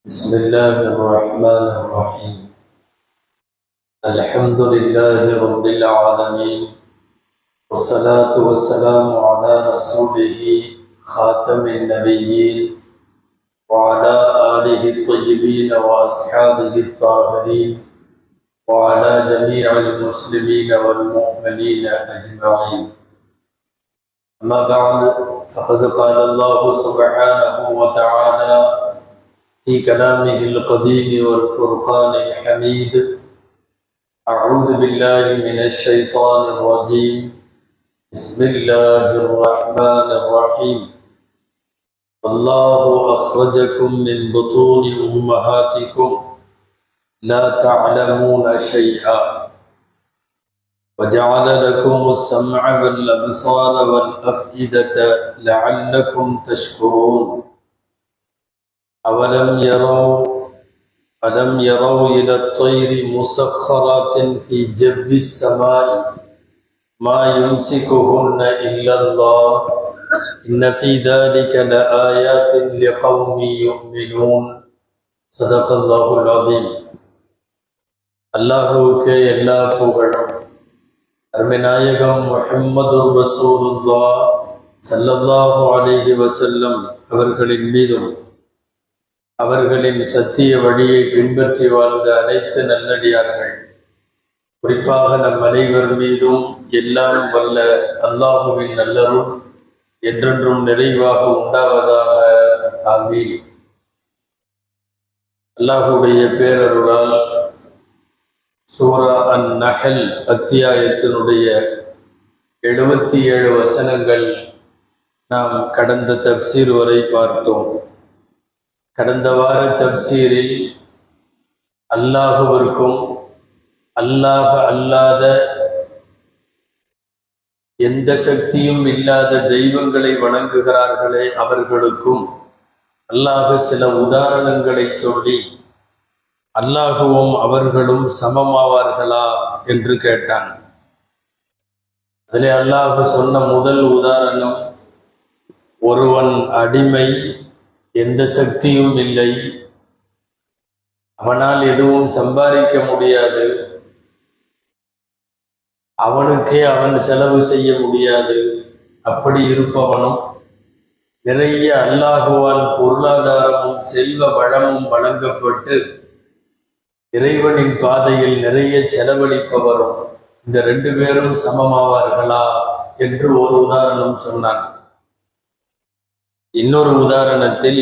بسم الله الرحمن الرحيم. الحمد لله رب العالمين، والصلاة والسلام على رسوله خاتم النبيين وعلى آله الطيبين وأصحابه الطاهرين وعلى جميع المسلمين والمؤمنين أجمعين. أما بعد، فقد قال الله سبحانه وتعالى في كلامه القديم والفرقان الحميد: أعوذ بالله من الشيطان الرجيم، بسم الله الرحمن الرحيم. والله أخرجكم من بطون أمهاتكم لا تعلمون شيئا وجعل لكم السمع والأبصار والأفئدة لعلكم تشكرون. ألم يروا إلى الطير مسخرات في جب السماء ما يمسكهن إلا الله إن في ذلك لآيات لقوم يؤمنون. صدق الله العظيم. அல்லாஹ்வுக்கே எல்லா புகழும். அருமைநாயகம் முஹம்மது ரசூலுல்லாஹ் ஸல்லல்லாஹு அலைஹி வஸல்லம் அவர்களின் மீதும் அவர்களின் சத்திய வழியை பின்பற்றி வாழ்ந்த அனைத்து நல்லடியார்கள், குறிப்பாக நம் அனைவர் மீதும் எல்லாம் வல்ல அல்லாஹுவின் நல்லருள் என்றென்றும் நிறைவாக உண்டாவதாக. ஆமீன். அல்லாஹுடைய பேரருளால் சூரா அன்-நஹல் அத்தியாயத்தினுடைய 77 வசனங்கள் நாம் கடந்த தஃப்சீர் வரை பார்த்தோம். கடந்த வார தஃப்சீரில் அல்லாஹுவிற்கும் அல்லாஹ் அல்லாத எந்த சக்தியும் இல்லாத தெய்வங்களை வணங்குகிறார்களே அவர்களுக்கும் அல்லாஹ் சில உதாரணங்களை சொல்லி அல்லாஹுவும் அவர்களும் சமமாவார்களா என்று கேட்டான். அதிலே அல்லாஹ் சொன்ன முதல் உதாரணம், ஒருவன் அடிமை, எந்த சக்தியும் இல்லை, அவனால் எதுவும் சம்பாதிக்க முடியாது, அவனுக்கே அவன் செலவு செய்ய முடியாது. அப்படி இருப்பவனும் நிறைய அல்லாஹுவால் பொருளாதாரமும் செல்வ வளமும் வழங்கப்பட்டு இறைவனின் பாதையில் நிறைய செலவழிப்பவரும், இந்த 2 பேரும் சமமாவார்களா என்று ஒரு உதாரணம் சொன்னான். இன்னொரு உதாரணத்தில்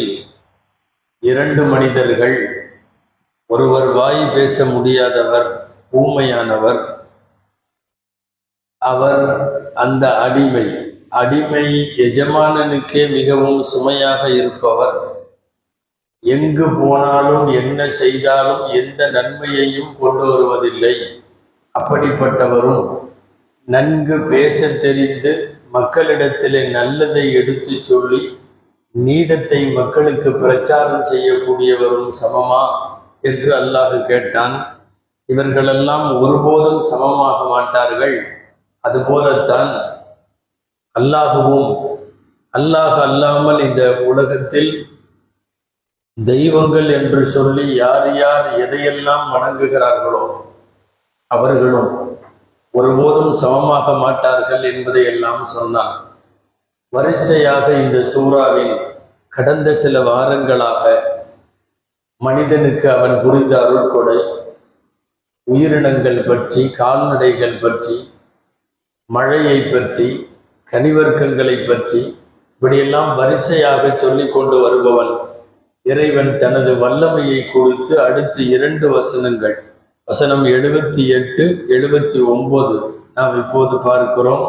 2 மனிதர்கள், ஒருவர் வாய் பேச முடியாதவர், ஊமையானவர், அவர் அந்த அடிமை எஜமானனுக்கே மிகவும் சுமையாக இருப்பவர், எங்கு போனாலும் என்ன செய்தாலும் எந்த நன்மையையும் கொண்டு வருவதில்லை. அப்படிப்பட்டவரும் நன்கு பேச தெரிந்து மக்களிடத்திலே நல்லதை எடுத்து சொல்லி நீதத்தை மக்களுக்கு பிரச்சாரம் செய்யக்கூடியவரும் சமமா என்று அல்லாஹ் கேட்டான். இவர்களெல்லாம் ஒருபோதும் சமமாக மாட்டார்கள். அதுபோலத்தான் அல்லாஹுவும் அல்லாஹ் அல்லாமல் இந்த உலகத்தில் தெய்வங்கள் என்று சொல்லி யார் யார் எதையெல்லாம் வணங்குகிறார்களோ அவர்களும் ஒருபோதும் சமமாக மாட்டார்கள் என்பதை எல்லாம் சொன்னான். வரிசையாக இந்த சூறாவின் கடந்த சில வாரங்களாக மனிதனுக்கு அவன் புரிந்த அருட்கொடை, உயிரினங்கள் பற்றி, கால்நடைகள் பற்றி, மழையை பற்றி, கனிவர்க்கங்களை பற்றி, இப்படியெல்லாம் வரிசையாக சொல்லி கொண்டு வருபவன் இறைவன் தனது வல்லமையை கொடுத்து அடுத்து 2 வசனங்கள், வசனம் 78, 79 நாம் இப்போது பார்க்கிறோம்.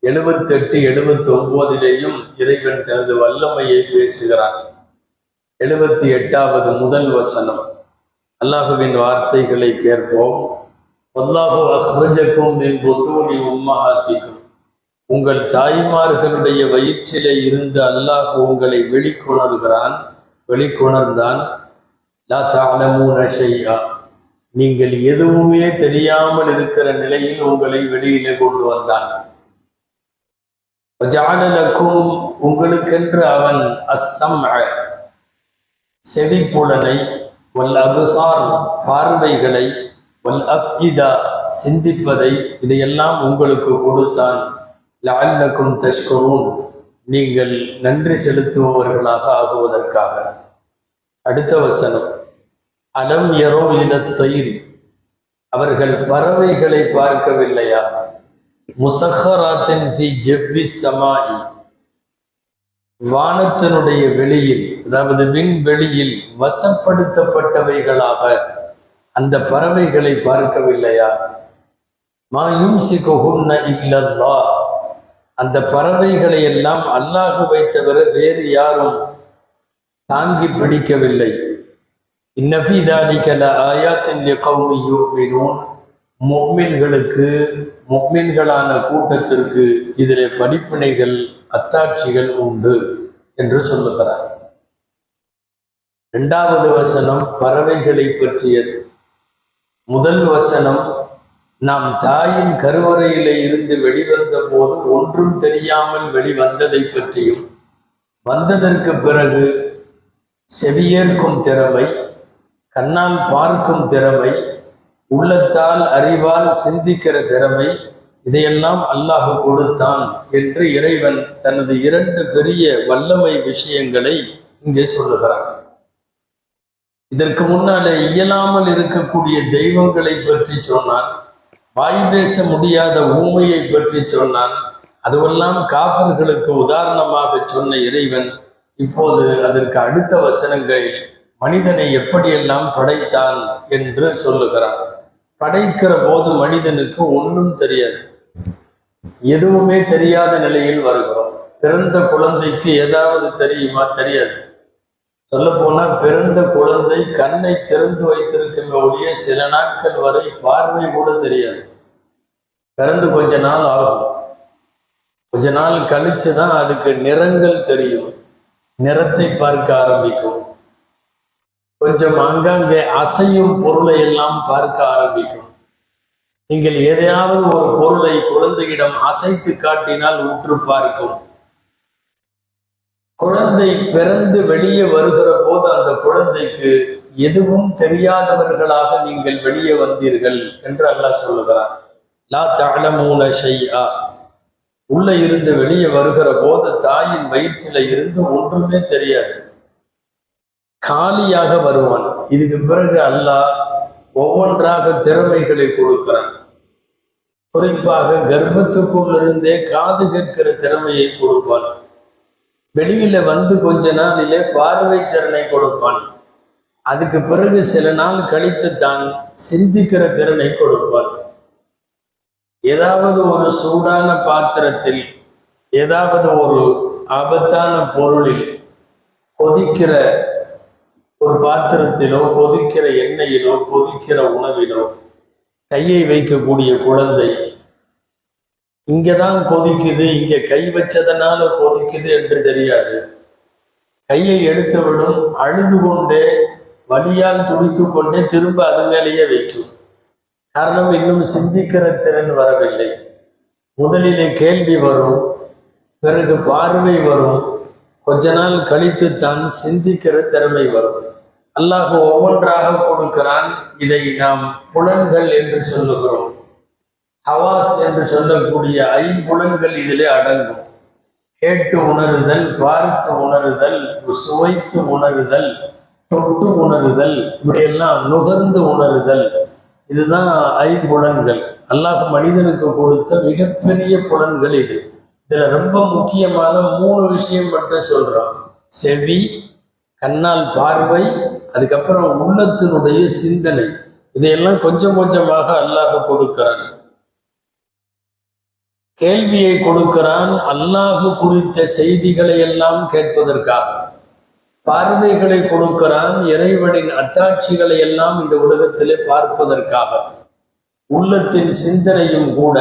78, 79லேயும் இறைவன் தனது வல்லமையை பேசுகிறான். 78வது முதல் வசனம், அல்லாஹுவின் வார்த்தைகளை கேட்போம். வல்லாஹு அஹ்ரஜக்கும் மின் புத்தூனி உம்மஹாத்திக்கும், உங்கள் தாய்மார்களுடைய வயிற்றிலே இருந்து அல்லாஹ் உங்களை வெளிக்கொணர்ந்தான். லா தஅலமூன ஷைஆ, நீங்கள் எதுவுமே தெரியாமல் இருக்கிற நிலையில் உங்களை வெளியிலே கொண்டு வந்தான். வஜஅல லக்கும், உங்களுக்கென்று அவன் அஸ்ஸம்அ, செவிப்புலனை, வல் அபுசார் பார்வைகளை, வல் அஃஇதா சிந்திப்பதை, இதையெல்லாம் உங்களுக்கு கொடுத்தான். லஅல்லக்கும் தஷ்குரூன் நீங்கள் நன்றி செலுத்துபவர்களாக ஆகுவதற்காக. அடுத்த வசனம், அலம் யரோ இலத் தைரி அவர்கள் பறவைகளை பார்க்கவில்லையா? முசஹராத்தின் ஃபி ஜவ்வி ஸமாஇ வானத்தினுடைய வெளியில், அதாவது விண்வெளியில் வசப்படுத்தப்பட்டவைகளாக அந்த பறவைகளை பார்க்கவில்லையா? மா யும்சிகுஹுன்ன இல்லல்லாஹ் அந்த பறவைகளை எல்லாம் அல்லாஹுவை தவிர வேறு யாரும் தாங்கி பிடிக்கவில்லை. இன்ன ஃபீ ذلك لآيات لقوم يؤمنون முஃமின்களுக்கு, முஃமின்களான கூட்டத்திற்கு இதிலே படிப்பினைகள், அத்தாட்சிகள் உண்டு என்று சொல்லுகிறார். இரண்டாவது வசனம் பறவைகளை பற்றியது. முதல் வசனம் நாம் தாயின் கருவறையிலே இருந்து வெளிவந்த போது ஒன்றும் தெரியாமல் வெளிவந்ததை பற்றியும், வந்ததற்கு பிறகு செவியேற்கும் திறமை, கண்ணால் பார்க்கும் திறமை, உள்ளத்தால் அறிவால் சிந்திக்கிற திறமை, இதையெல்லாம் அல்லாஹ் கொடுத்தான் என்று இறைவன் தனது இரண்டு பெரிய வல்லமை விஷயங்களை இங்கே சொல்லுகிறான். இதற்கு முன்னாலே இயலாமல் இருக்கக்கூடிய தெய்வங்களை பற்றி சொன்னான், வாய் பேச முடியாத ஊமையை பற்றி சொன்னான். அதுவெல்லாம் காஃபிர்களுக்கு உதாரணமாக சொன்ன இறைவன் இப்போது அதற்கு அடுத்த வசனங்களில் மனிதனை எப்படியெல்லாம் படைத்தான் என்று சொல்லுகிறான். படைக்கிற போது மனிதனுக்கு ஒன்றும் தெரியாது, எதுவுமே தெரியாத நிலையில் வருகிறோம். பிறந்த குழந்தைக்கு ஏதாவது தெரியுமா? தெரியாது. சொல்ல போனா பிறந்த குழந்தை கண்ணை திறந்து வைத்திருக்கின்ற ஒழிய சில நாட்கள் வரை பார்வை கூட தெரியாது. பிறந்து கொஞ்ச நாள் ஆகும், கொஞ்ச நாள் கழிச்சுதான் அதுக்கு நிறங்கள் தெரியும், நிறத்தை பார்க்க ஆரம்பிக்கும். கொஞ்சம் ஆங்காங்கே அசையும் பொருளை எல்லாம் பார்க்க ஆரம்பிக்கும். நீங்கள் எதையாவது ஒரு பொருளை குழந்தையிடம் அசைத்து காட்டினால் உற்று பார்க்கும். குழந்தை பிறந்து வெளியே வருகிற போது அந்த குழந்தைக்கு எதுவும் தெரியாதவர்களாக நீங்கள் வெளியே வந்தீர்கள் என்று அல்லாஹ் சொல்லுகிறார். லா தஅலமூன ஷைஆ உள்ள இருந்து வெளியே வருகிற போது தாயின் வயிற்றில இருந்து ஒன்றுமே தெரியாது, காலியாக வருவான். இதுக்கு பிறகு அல்லாஹ் ஒவ்வொன்றாக திறமைகளை கொடுக்கிறான். குறிப்பாக கர்ப்பத்துக்குள்ளிருந்தே காது கேட்கிற திறமையை கொடுப்பான். வெளியில வந்து கொஞ்ச நாளிலே பார்வை திறனை கொடுப்பான். அதுக்கு பிறகு சில நாள் கழித்து தான் சிந்திக்கிற திறனை கொடுப்பான். ஏதாவது ஒரு சூடான பாத்திரத்தில், ஏதாவது ஒரு ஆபத்தான பொருளில், கொதிக்கிற ஒரு பாத்திரத்திலோ, கொதிக்கிற எண்ணெயிலோ, கொதிக்கிற உணவிலோ கையை வைக்கக்கூடிய குழந்தை இங்கதான் கொதிக்குது, இங்க கை வச்சதனால கொதிக்குது என்று தெரியாது. கையை எடுத்து விடும், அழுது கொண்டே வலியால் துடித்து கொண்டே திரும்ப அது மேலேயே வைக்கும். காரணம், இன்னும் சிந்திக்கிற திறன் வரவில்லை. முதலிலே கேள்வி வரும், பிறகு பார்வை வரும், கொஞ்ச நாள் கழித்து தான் சிந்திக்கிற திறமை வரும். அல்லாஹ் ஒவ்வொன்றாக கொடுக்கிறான். இதை நாம் புலன்கள் என்று சொல்லுகிறோம். ஹவாஸ் என்று சொல்லக்கூடிய ஐம்புலன்கள் இதிலே அடங்கும். கேட்டு உணருதல், பார்த்து உணருதல், சுவைத்து உணருதல், தொட்டு உணருதல், இப்படியெல்லாம் நுகர்ந்து உணருதல், இதுதான் ஐம்புலன்கள். அல்லாஹ் மனிதனுக்கு கொடுத்த மிகப்பெரிய புலன்கள் இது. இதுல ரொம்ப முக்கியமான 3 விஷயம் மட்டும் சொல்றோம். செவி, கண்ணால் பார்வை, அதுக்கப்புறம் உள்ளத்தினுடைய சிந்தனை. இதையெல்லாம் கொஞ்சம் கொஞ்சமாக அல்லாஹ் கொடுக்கிறான். கேள்வியை கொடுக்கிறான் அல்லாஹ் குறித்த செய்திகளை எல்லாம் கேட்பதற்காக. பார்வைகளை கொடுக்கிறான் இறைவனின் அத்தாட்சிகளை எல்லாம் இந்த உலகத்திலே பார்ப்பதற்காக. உள்ளத்தின் சிந்தனையும் கூட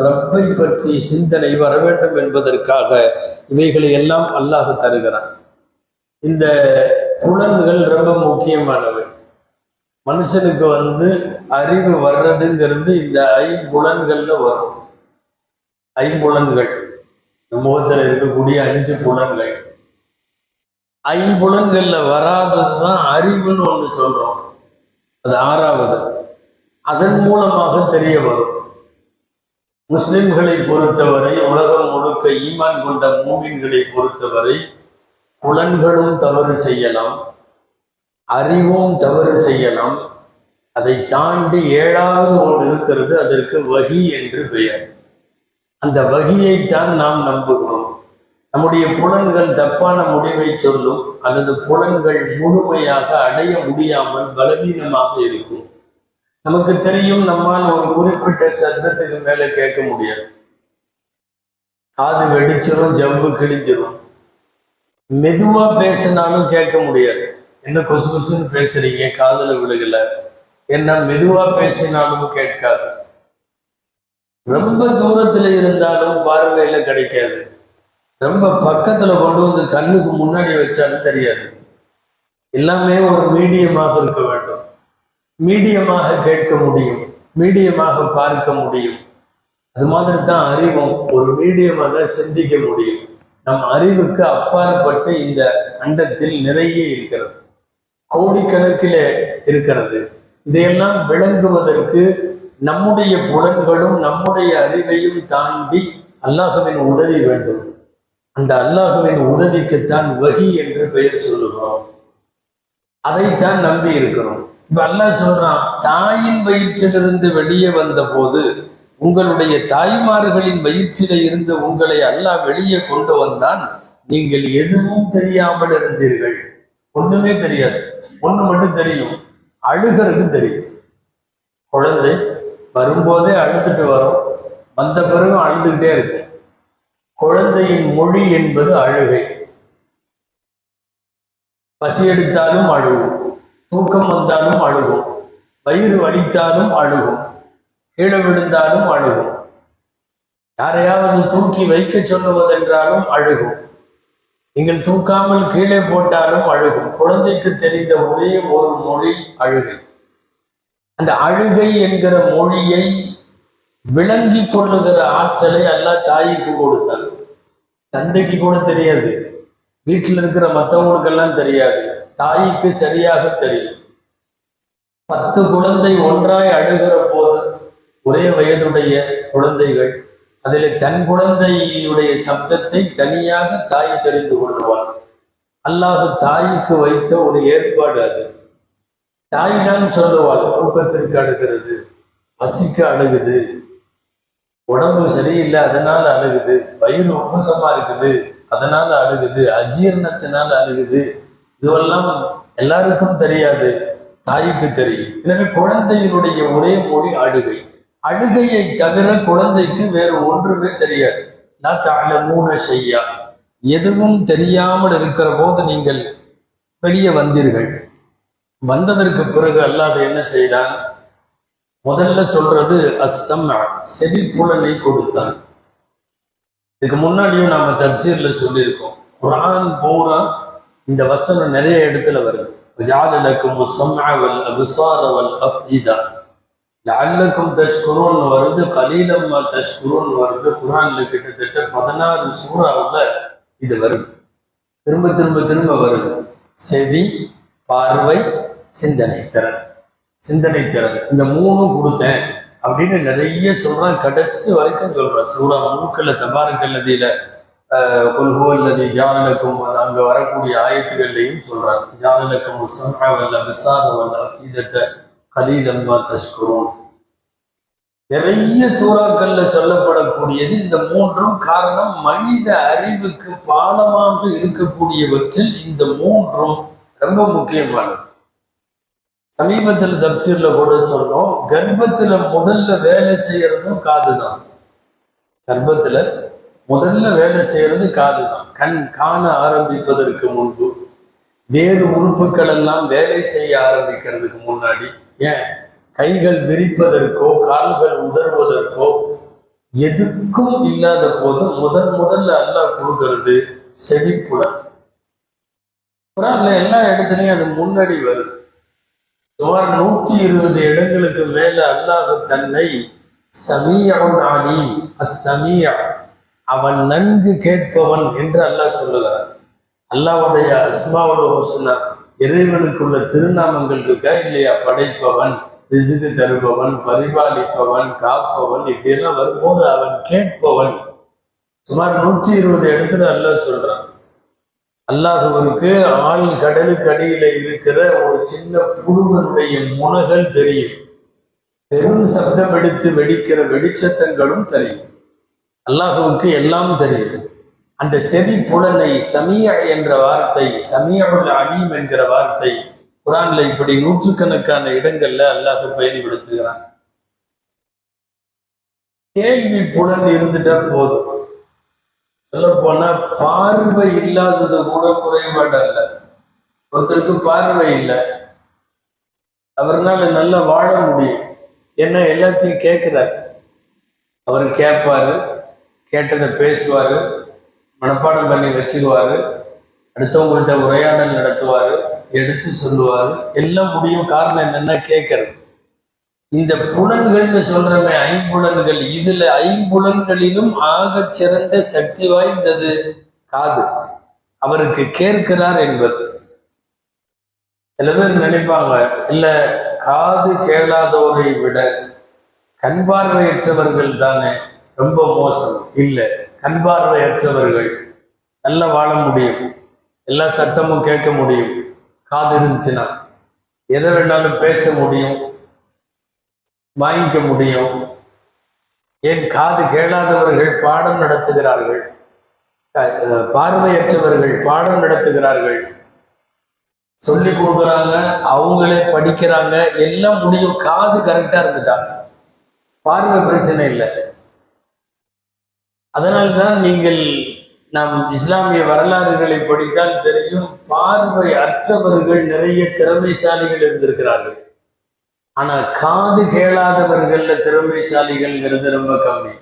ரப்பை பற்றி சிந்தனை வர வேண்டும் என்பதற்காக இவைகளை எல்லாம் அல்லாஹ் தருகிறான். இந்த புலன்கள் ரொம்ப முக்கியமானவை. மனுஷனுக்கு அறிவு வர்றதுங்கிறது இந்த ஐம்புலன்கள்ல வரும். ஐம்புலன்கள், முகத்தில் இருக்கக்கூடிய 5 புலன்கள். ஐம்புலன்கள்ல வராததுதான் அறிவுன்னு ஒன்று சொல்றோம். அது ஆறாவது. அதன் மூலமாக தெரிய வரும். முஸ்லிம்களை பொறுத்தவரை, உலகம் முழுக்க ஈமான் கொண்ட மூமின்களை பொறுத்தவரை, புலன்களும் தவறு செய்யலாம், அறிவும் தவறு செய்யலாம். அதை தாண்டி ஏழாவது ஒன்று இருக்கிறது. அதற்கு வஹி என்று பெயர். அந்த வஹியைத்தான் நாம் நம்புகிறோம். நம்முடைய புலன்கள் தப்பான முடிவை சொல்லும், அல்லது புலன்கள் முழுமையாக அடைய முடியாமல் பலவீனமாக இருக்கும். நமக்கு தெரியும், நம்மால் ஒரு குறிப்பிட்ட சத்தத்துக்கு மேல கேட்க முடியாது. காது வெடிச்சிரும், ஜவ்வு கிழிஞ்சிரும். மெதுவா பேசினாலும் கேட்க முடியாது. என்ன கொசு கொசுன்னு பேசுறீங்க, காதுல விழுகல. என்ன மெதுவா பேசினாலும் கேட்காது. ரொம்ப தூரத்துல இருந்தாலும் பார்வையில கிடைக்காது. ரொம்ப பக்கத்துல கொண்டு வந்து கண்ணுக்கு முன்னாடி வச்சாலும் தெரியாது. எல்லாமே ஒரு மீடியமாக இருக்க வேண்டும். மீடியமாக கேட்க முடியும், மீடியமாக பார்க்க முடியும். அது மாதிரி தான் அறிவும் ஒரு மீடியமாக தான் சிந்திக்க முடியும். நம் அறிவுக்கு அப்பாற்பட்டு இந்த அண்டத்தில் நிறைய இருக்கிறது, கோடிக்கணக்கில் இருக்கிறது. இதையெல்லாம் விளங்குவதற்கு நம்முடைய புலன்களும் நம்முடைய அறிவையும் தாண்டி அல்லாஹ்வின் உதவி வேண்டும். அந்த அல்லாஹ்வின் உதவிக்குத்தான் வஹி என்று பெயர் சொல்லுகிறோம். அதைத்தான் நம்பி இருக்கிறோம். இப்ப அல்லாஹ் சொல்றான், தாயின் வயிற்றிலிருந்து வெளியே வந்த போது, உங்களுடைய தாய்மார்களின் வயிற்றில இருந்து உங்களை அல்லாஹ் வெளியே கொண்டு வந்தான். நீங்கள் எதுவும் தெரியாமல் இருந்தீர்கள். ஒண்ணுமே தெரியாது. ஒண்ணு மட்டும் தெரியும், அழுகிறது தெரியும். குழந்தை வரும்போதே அழுதுட்டு வரும், வந்த பிறகும் அழுதுகிட்டே இருக்கும். குழந்தையின் மொழி என்பது அழுகை. பசி எடுத்தாலும் அழுகும், தூக்கம் வந்தாலும் அழுகும், வயிறு வலித்தாலும் அழுகும், கீழே விழுந்தாலும் அழுகும், யாரையாவது தூக்கி வைக்க சொல்லுவதென்றாலும் அழுகும், நீங்கள் தூக்காமல் கீழே போட்டாலும் அழுகும். குழந்தைக்கு தெரிந்த ஒரே ஒரு மொழி அழுகை. அந்த அழுகை என்கிற மொழியை விளங்கி கொள்ளுகிற ஆற்றலை அல்லாஹ் தாய்க்கு கொடுத்தான். தந்தைக்கு கூட தெரியாது, வீட்டில் இருக்கிற மற்றவங்களுக்கெல்லாம் தெரியாது, தாய்க்கு சரியாக தெரியும். 10 குழந்தை ஒன்றாய் அழுகிற போது, ஒரே வயதுடைய குழந்தைகள், அதில் தன் குழந்தையுடைய சப்தத்தை தனியாக தாய் தெரிந்து கொள்வார். அல்லாஹ் தாய்க்கு வைத்த ஒரு ஏற்பாடு அது. தாய் தான் சொல்லுவாள், தூக்கத்திற்கு அழுகிறது, பசிக்கு அழுகுது, உடம்பு சரியில்லை அதனால அழுகுது, வயிறு உபசமா இருக்குது அதனால அழுகுது, அஜீரணத்தினால அழுகுது. இதுவெல்லாம் எல்லாருக்கும் தெரியாது, தாய்க்கு தெரியும். எனவே குழந்தையினுடைய ஒரே மொழி அழுகை. அழுகையை தவிர குழந்தைக்கு வேறு ஒன்றுமே தெரியாது. நான் தஅலமூன ஷையா, எதுவும் தெரியாமல் இருக்கிற போது நீங்கள் வெளியே வந்தீர்கள். வந்ததற்கு பிறகு அல்லாஹ் என்ன செய்தான்? முதல்ல சொல்றது அஸ்ஸம்அ, செவிப்புலனை கொடுத்தான். இதுக்கு முன்னாடியும் நாம தஃசீர்ல சொல்லியிருக்கோம். குர்ஆன் பூரா இந்த வசனம் நிறைய இடத்துல வருது. வஜஅல லக்கும் அஸ்ஸம்அ வல் அப்ஸார வல் அஃஇதா லஅல்லக்கும் தஷ்குரூன் வருது, கலீலம் மா தஷ்குரூன் வருது. குர்ஆன்ல கிட்டத்தட்ட 16 சூறாவுல இது வருது. திரும்ப திரும்ப திரும்ப வருது. செவி, பார்வை, சிந்தனை திறன். சிந்தனை திறன் இந்த 3 கொடுத்தேன் அப்படின்னு நிறைய சொல்றான். கடைசி வரைக்கும் சொல்றான். சூரா முழுக்கல்ல தபாரக்கல்லதியில கொல்ஹுவல்லதி ஜாலலக்கும், அங்க வரக்கூடிய ஆயத்துகள்லையும் சொல்றான். ஜாலலக்கும் அஸ்ஸம்அ வல் அப்ஸார வல் அஃஇதத கலீலம் மா தஷ்குரூன். நிறைய சூறாக்கள்ல சொல்லப்படக்கூடியது இந்த 3ம். காரணம், மனித அறிவுக்கு பாலமாக இருக்கக்கூடியவற்றில் இந்த 3ம் ரொம்ப முக்கியமானது. சமீபத்தில் தப்சீர்ல கூட சொன்னோம், கர்ப்பத்துல முதல்ல வேலை செய்யறதும் காது தான். கர்ப்பத்துல முதல்ல வேலை செய்யறது காது தான். கண் காண ஆரம்பிப்பதற்கு முன்பு, வேறு உறுப்புகள் எல்லாம் வேலை செய்ய ஆரம்பிக்கிறதுக்கு முன்னாடி, ஏன் கைகள் விரிப்பதற்கோ கால்கள் உதறுவதற்கோ எதுக்கும் இல்லாத போது முதல்ல அல்லாஹ் கொடுக்கிறது செவிப்புலன். குர்ஆன்ல எல்லா இடத்துலையும் அது முன்னாடி வருது. சுமார் 120 இடங்களுக்கு மேல அல்லாஹ் தன்னை சமீஉன் அலீம், அஸ்ஸமீஅ், அவன் நன்கு கேட்பவன் என்று அல்லாஹ் சொல்லுகிறான். அல்லாஹ்வுடைய அஸ்மாவுல் ஹுஸ்னா இறைவனுக்குள்ள திருநாமங்கள் இருக்கா இல்லையா? படைப்பவன், ரிசுக்கு தருபவன், பரிபாலிப்பவன், காப்பவன், இப்படியெல்லாம் வரும்போது அவன் கேட்பவன். சுமார் 120 இடத்துல அல்லாஹ் சொல்றான். அல்லாஹுவிற்கு ஆள் கடலுக்கு அடியில இருக்கிற ஒரு சின்ன புழுவனுடைய முனகல் தெரியும். பெரும் சப்தம் எடுத்து வெடிக்கிற வெடிச்சத்தங்களும் தெரியும். அல்லாஹுவுக்கு எல்லாம் தெரியும். அந்த செவி புலனை சமிய என்ற வார்த்தை, சமியுல் அலீம் என்கிற வார்த்தை குர்ஆன்ல இப்படி நூற்றுக்கணக்கான இடங்கள்ல அல்லாஹ் பயன்படுத்துகிறான். கேள்வி புலன் இருந்துட்டா போதும். சொல்ல போனா பார்வை இல்லாதது கூட குறைபாடு அல்ல. ஒருத்தருக்கு பார்வை இல்லை, அவர்னால நல்லா வாழ முடியும். என்ன எல்லாத்தையும் கேட்கிறார். அவர் கேட்பாரு, கேட்டதை பேசுவாரு, மனப்பாடம் பண்ணி வச்சுக்குவாரு, அடுத்தவங்கள்ட்ட உரையாடல் நடத்துவாரு, எடுத்து சொல்லுவாரு, எல்லாம் முடியும். காரணம் என்னன்னா கேட்கறது. இந்த புலன்கள்னு சொல்றமே ஐம்புலன்கள், இதுல ஐம்புலன்களிலும் ஆக சிறந்த சக்தி வாய்ந்தது காது. அவருக்கு கேட்கிறார் என்பது. சில பேர் நினைப்பாங்க, இல்ல காது கேளாதோரை விட கண் பார்வையற்றவர்கள் தானே ரொம்ப மோசம். இல்லை, கண் பார்வையற்றவர்கள் நல்லா வாழ முடியும், எல்லா சத்தமும் கேட்க முடியும். காது இருந்துச்சுன்னா எதை வேணாலும் பேச முடியும், வாங்கிக்க முடியும். ஏன் காது கேளாதவர்கள் பாடம் நடத்துகிறார்கள், பார்வையற்றவர்கள் பாடம் நடத்துகிறார்கள், சொல்லி கொடுக்குறாங்க, அவங்களே படிக்கிறாங்க, எல்லாம் முடியும். காது கரெக்டா இருந்துட்டாங்க, பார்வை பிரச்சனை இல்லை. அதனால்தான் நீங்கள் நாம் இஸ்லாமிய வரலாறுகளை படித்தால் தெரியும், பார்வை அற்றவர்கள் நிறைய திறமைசாலிகள் இருந்திருக்கிறார்கள். ஆனா காது கேளாதவர்கள்ல திறமைசாலிகள்ங்கிறது ரொம்ப கம்மி.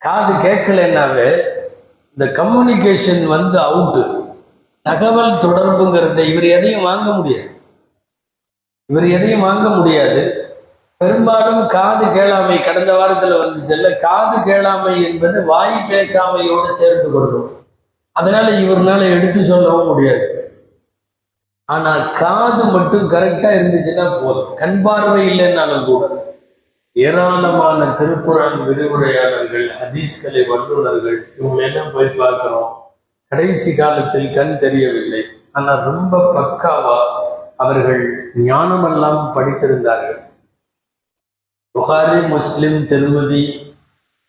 காது கேட்கலன்னாவே இந்த கம்யூனிகேஷன் அவுட்டு. தகவல் தொடர்புங்கிறத இவர் எதையும் வாங்க முடியாது. பெரும்பாலும் காது கேளாமை கடந்த வாரத்துல செல்ல, காது கேளாமை என்பது வாய் பேசாமையோடு சேர்ந்து கொள்ளும். அதனால இவர்னால எடுத்து சொல்லவும் முடியாது. ஆனா காது மட்டும் கரெக்டா இருந்துச்சுன்னா போதும். கண் பார்வை இல்லைன்னாலும் கூட ஏராளமான திருக்குர்ஆன் விரிவுரையாளர்கள், ஹதீஸ்களை வல்லுநர்கள், இவங்களெல்லாம் போய் பார்க்கிறோம். கடைசி காலத்தில் கண் தெரியவில்லை, ஆனா ரொம்ப பக்காவா அவர்கள் ஞானமெல்லாம் படித்திருந்தார்கள். புகாரி, முஸ்லிம், திருமதி,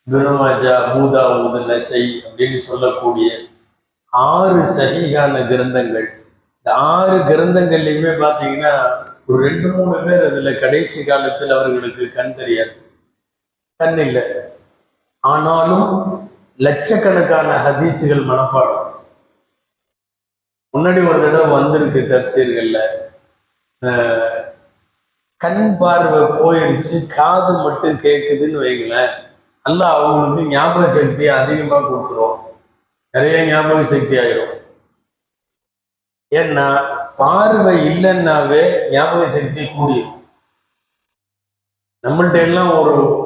இப்னு மாஜா, அபூ தாவூத், நஸை அப்படின்னு சொல்லக்கூடிய 6 சஹீஹான கிரந்தங்கள். இந்த 6 கிரந்தங்கள்லையுமே பார்த்தீங்கன்னா ஒரு 2-3 பேர் அதுல கடைசி காலத்தில் அவர்களுக்கு கண் தெரியாது, கண் இல்லை. ஆனாலும் லட்சக்கணக்கான ஹதீஸுகள் மனப்பாடம். முன்னாடி ஒரு தடவை வந்திருக்கு தப்சீர்கள்ல, கண் பார்வை போயிருச்சு, காது மட்டும் கேட்குதுன்னு வைங்களேன், அல்லாஹ் அவங்களுக்கு ஞாபக சக்தியை அதிகமா கொடுத்துரும், நிறைய ஞாபக சக்தி ஆயிரும். ஏன்னா பார்வை இல்லைன்னாவே ஞாபக சக்தி கூடியும். நம்மள்ட்ட எல்லாம்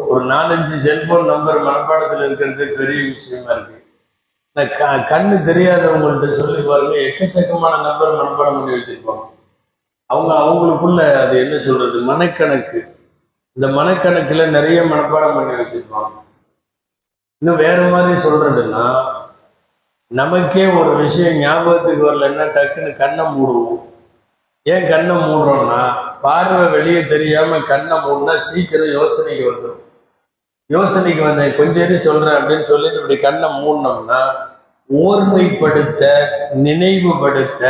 ஒரு 4-5 செல்போன் நம்பர் மனப்பாடத்தில் இருக்கிறது பெரிய விஷயமா இருக்கு. கண்ணு தெரியாதவங்கள்ட்ட சொல்லி பாருங்க, எக்கச்சக்கமான நம்பர் மனப்பாடம் பண்ணி வச்சிருப்பாங்க. அவங்களுக்குள்ள அது என்ன சொல்றது, மனக்கணக்கு. இந்த மனக்கணக்குல நிறைய மனப்பாடம் பண்ணி வச்சிருப்பாங்க. இன்னும் வேற மாதிரி சொல்றதுன்னா, நமக்கே ஒரு விஷயம் ஞாபகத்துக்கு வரலன்னா டக்குன்னு கண்ணை மூடுவோம். ஏன் கண்ணை மூடுறோம்னா, பார்வை வெளியே தெரியாம கண்ணை மூடுனா சீக்கிரம் யோசனைக்கு வந்துடும். யோசனைக்கு வந்தேன் கொஞ்சம் சொல்றேன் அப்படின்னு சொல்லிட்டு இப்படி கண்ணை மூடினோம்னா ஓர்மைப்படுத்த, நினைவுபடுத்த,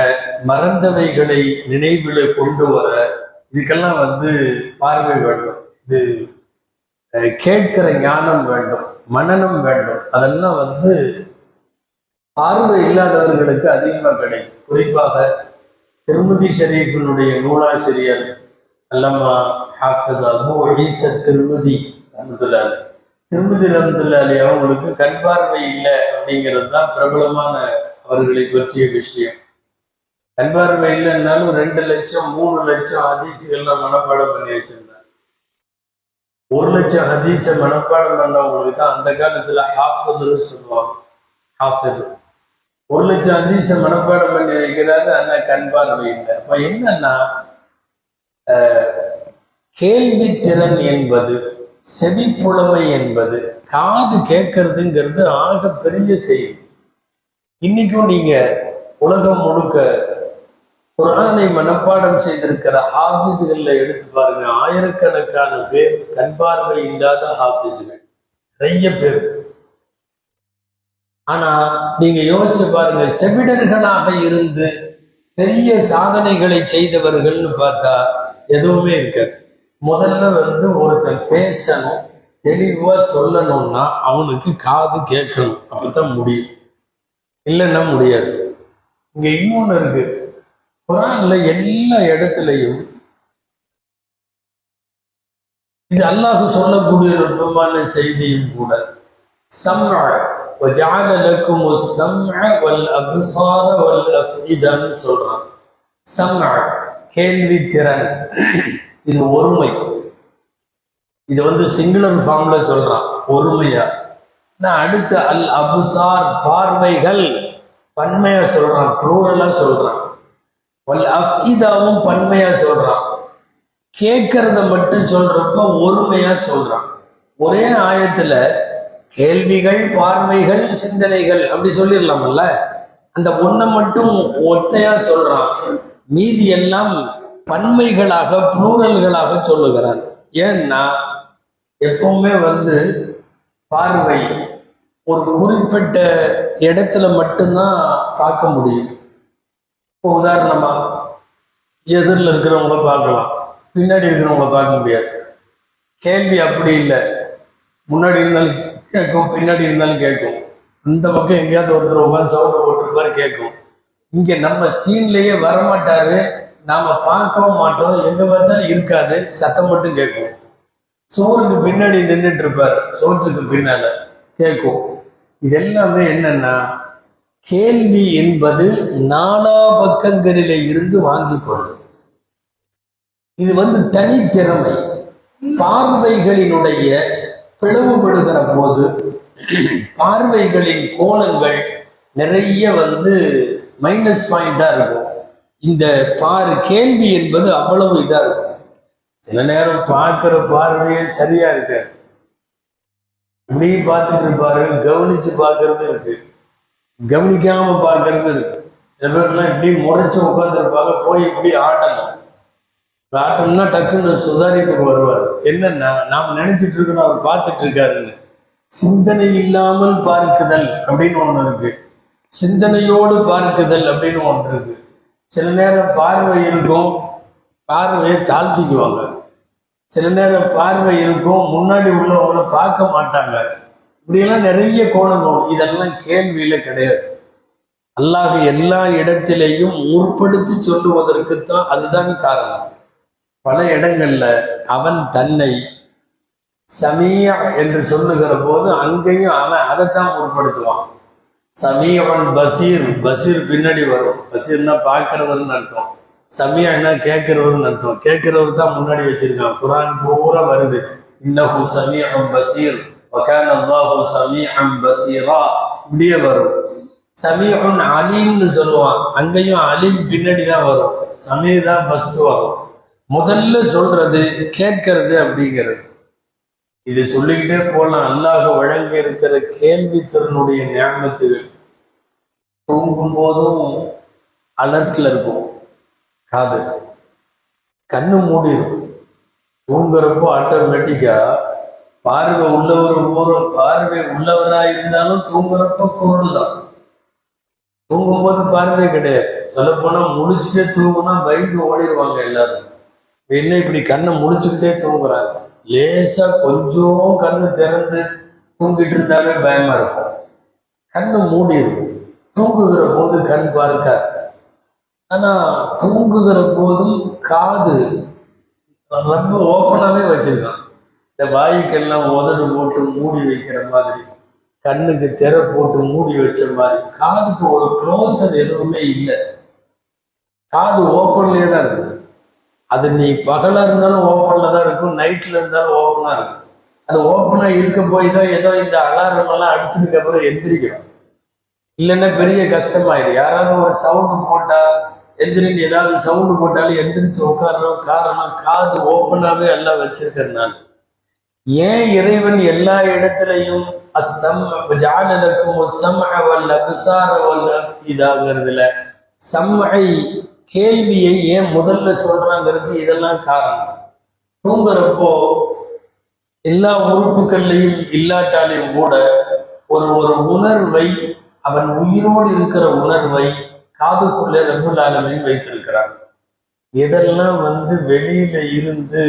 மறந்தவைகளை நினைவுல கொண்டு வர, இதுக்கெல்லாம் பார்வை வேண்டும். இது கேட்கிற ஞானம் வேண்டும், மனனம் வேண்டும். அதெல்லாம் பார்வை இல்லாதவர்களுக்கு அதிகமாக கிடைக்கும். குறிப்பாக திருமதி ஷரீஃபினுடைய நூலாசிரியர் அல்லமா ஹாஃபிஸ் அபூ ஈஸா திருமதி ரஹ்மத்துல்லாஹி அவங்களுக்கு கண் பார்வை இல்லை அப்படிங்கிறது தான் பிரபலமான அவர்களை பற்றிய விஷயம். கண் பார்வை இல்லைன்னாலும் 2 லட்சம் 3 லட்சம் ஹதீஸுகள்லாம் மனப்பாடம் பண்ணி வச்சிருந்தாங்க. 1 லட்சம் ஹதீஸை மனப்பாடம் பண்ணவங்களுக்கு தான் அந்த காலத்துல ஹாஃபிதுன்னு சொல்லுவாங்க. ஹாஃபிது 1,00,000 ஹதீஸ மனப்பாடம் பண்ணி வைக்கிறாரு, ஆனா கண் பார்வை இல்லை. அப்ப என்னன்னா, கேள்வி திறன் என்பது, செவிப்புலமை என்பது, காது கேட்கறதுங்கிறது ஆக பெரிய செய்தி. இன்னைக்கும் நீங்க உலகம் முழுக்க குர்ஆனை மனப்பாடம் செய்திருக்கிற ஹாபிஸ்கள்ல எடுத்து பாருங்க, ஆயிரக்கணக்கான பேர் கண் பார்வை இல்லாத ஹாபிஸ்கள், நிறைய பேர். ஆனா நீங்க யோசிச்சு பாருங்க, செவிடர்களாக இருந்து பெரிய சாதனைகளை செய்தவர்கள்னு பார்த்தா எதுவுமே இருக்காது. முதல்ல ஒருத்தன் பேசணும், தெளிவா சொல்லணும்னா அவனுக்கு காது கேட்கணும், அப்பதான் முடியும், இல்லைன்னா முடியாது. இங்க இன்னொன்னு இருக்கு, குர்ஆன்ல எல்லா இடத்துலையும் இது அல்லாஹ் சொல்லக்கூடிய நுட்பமான செய்தியும் கூட. சம்அ வஜஅல லக்குமுஸ் சம்அ வல் அப்சார வல் அஃஇதன் சொல்றான். சம்அ கேள்வி திறன், இது ஒருமை. இது சிங்குலர் ஃபார்ம்ல சொல்றான், ஒருமையா. நான் அடுத்த அல் அப்சார் பார்வைகள் பன்மையா சொல்றான், ப்ளூரலா சொல்றான். வல் அஃஇதாவும் பன்மையா சொல்றான். கேட்கறத மட்டும் சொல்றப்ப ஒருமையா சொல்றான். ஒரே ஆயத்துல கேள்விகள், பார்வைகள், சிந்தனைகள் அப்படி சொல்லிடலாம்ல. அந்த ஒன்றை மட்டும் ஒத்தையா சொல்றான், மீதி எல்லாம் பன்மைகளாக, ப்ளூரல்களாக சொல்லுகிறான். ஏன்னா எப்பவுமே பார்வை ஒரு குறிப்பிட்ட இடத்துல மட்டும்தான் பார்க்க முடியும். இப்போ உதாரணமா எதிரில் இருக்கிறவங்கள பார்க்கலாம், பின்னாடி இருக்கிறவங்கள பார்க்க முடியாது. கேள்வி அப்படி இல்லை, முன்னாடி இருந்தாலும் கேட்கும், பின்னாடி இருந்தாலும் கேட்கும். இந்த பக்கம் எங்கேயாவது ஒருத்தர் உட்காந்து சவுண்டை போட்டிருப்பாரு, கேட்கும். இங்க நம்ம சீன்லயே வரமாட்டாரு, நாம பார்க்கவும் மாட்டோம், எங்க பார்த்தாலும் இருக்காது, சத்தம் மட்டும் கேட்கும். சோறுக்கு பின்னாடி நின்றுட்டு இருப்பார், சோற்றுக்கு பின்னால கேட்கும். இது எல்லாமே என்னன்னா, கேள்வி என்பது நாலா பக்கங்களிலே இருந்து வாங்கி கொள்ளும். இது தனித்திறமை. பார்வைகளினுடைய பிளவுபடுகிற போது பார்வைகளின் கோணங்கள் நிறைய மைனஸ் பாயிண்டா இருக்கும். இந்த கேள்வி என்பது அவ்வளவு இதா இருக்கும். சில நேரம் பார்க்கிற பார்வையே சரியா இருக்கு, இப்படி பார்த்துட்டு இருப்பாரு, கவனிச்சு பார்க்கறது இருக்கு, கவனிக்காம பார்க்கறது இருக்கு. சில பேர்லாம் இப்படி முறைச்சு உட்கார்ந்து இருப்பாங்க, போய் இப்படி ஆட்டணும். ஆட்டம்னா டக்குன்னு சுதாரிப்புக்கு வருவார். என்னன்னா, நாம் நினைச்சிட்டு இருக்கணும் அவர் பார்த்துட்டு இருக்காருன்னு. சிந்தனை இல்லாமல் பார்க்குதல் அப்படின்னு ஒண்ணு இருக்கு, சிந்தனையோடு பார்க்குதல் அப்படின்னு ஒன்று இருக்கு. சில நேரம் பார்வை இருக்கும், பார்வையை தாழ்த்திக்குவாங்க. சில நேரம் பார்வை இருக்கும், முன்னாடி உள்ளவங்கள பார்க்க மாட்டாங்க. இப்படியெல்லாம் நிறைய கோணம். இதெல்லாம் கேள்வியில கிடையாது. அல்லாஹ் எல்லா இடத்திலேயும் முற்படுத்தி சொல்லுவதற்குத்தான் அதுதான் காரணம். பல இடங்கள்ல அவன் தன்னை சமீஅ என்று சொல்லுகிற போது அங்கேயும் அவன் அதைத்தான் முற்படுத்துவான். சமீஅன் பசீர், பசீர் பின்னாடி வரும். பசீர்னா பார்க்கிறவர்னு அர்த்தம், சமீஅன்னா கேட்கிறவர்னு அர்த்தம். கேட்கிறவர் தான் முன்னாடி வச்சிருக்கான். குர்ஆன் பூரா வருது, இன்னஹு சமீஅன் பசீர் வகான அல்லாஹு சமீஅன் பசீரா, இப்படியே வரும். சமீஉன் அலீம்னு சொல்லுவான், அங்கேயும் அலீம் பின்னாடி தான் வரும், சமீர் தான் ஃபர்ஸ்ட் வரும். முதல்ல சொல்றது கேட்கறது அப்படிங்கிறது. இது சொல்லிக்கிட்டே போலாம். அல்லாஹ் வழங்க இருக்கிற கேள்வி திறனுடைய ஞாபகத்துகள். தூங்கும் போதும் அலர்ட்ல இருக்கும் காது, கண்ணு மூடிடும். தூங்குறப்போ ஆட்டோமேட்டிக்கா பார்வை உள்ளவராக இருந்தாலும் தூங்குறப்ப குருடுதான். தூங்கும் போது பார்வை கிடையாது. சொல்ல போனா முழிச்சுட்டே தூங்குனா பயந்து ஓடிடுவாங்க எல்லாரும். என்ன இப்படி கண்ணை முழிச்சுக்கிட்டே தூங்குறாங்க. லேசா கொஞ்சம் கண்ணு திறந்து தூங்கிட்டு இருந்தாலே பயமா இருக்கும். கண்ணு மூடி இருக்கும். தூங்குகிற போது கண் பார்க்காது. ஆனா தூங்குகிற போதும் காது ரொம்ப ஓப்பனாவே வச்சிருக்கான். இந்த வாய்க்கெல்லாம் உதடு போட்டு மூடி வைக்கிற மாதிரி, கண்ணுக்கு திரை போட்டு மூடி வச்ச மாதிரி, காதுக்கு ஒரு க்ளோசர் எதுவுமே இல்லை. காது ஓப்பன்லயே தான் இருக்கு. அது நீ பகலா இருந்தாலும் ஓப்பன்ல தான் இருக்கும், நைட்ல இருந்தாலும் ஓப்பனா இருக்கும். அது ஓப்பனா இருக்க போய் தான் ஏதோ இந்த அலாரம் எல்லாம் அடிச்சதுக்கு அப்புறம் எந்திரிக்கிறோம். இல்லைன்னா பெரிய கஷ்டமாயிடும். யாராவது ஒரு சவுண்டு போட்டா எந்திரின்னு ஏதாவது சவுண்டு போட்டாலும் எந்திரிச்சு உட்கார்றோம். காரணம் காது ஓப்பனாவே எல்லாம் வச்சிருக்கிறதுனால. ஏன் இறைவன் எல்லா இடத்துலையும் சம்ஐ கேள்வியை ஏன் முதல்ல சொல்றாங்கிறது இதெல்லாம் காரணம். தூங்குறப்போ எல்லா உறுப்புகள்லையும் இல்லாட்டாலையும் கூட ஒரு ஒரு உணர்வை, அவன் உயிரோடு இருக்கிற உணர்வை காதுக்குள்ளே ரப்புல் ஆலமீன் வைத்திருக்கிறான். இதெல்லாம் வெளியில இருந்து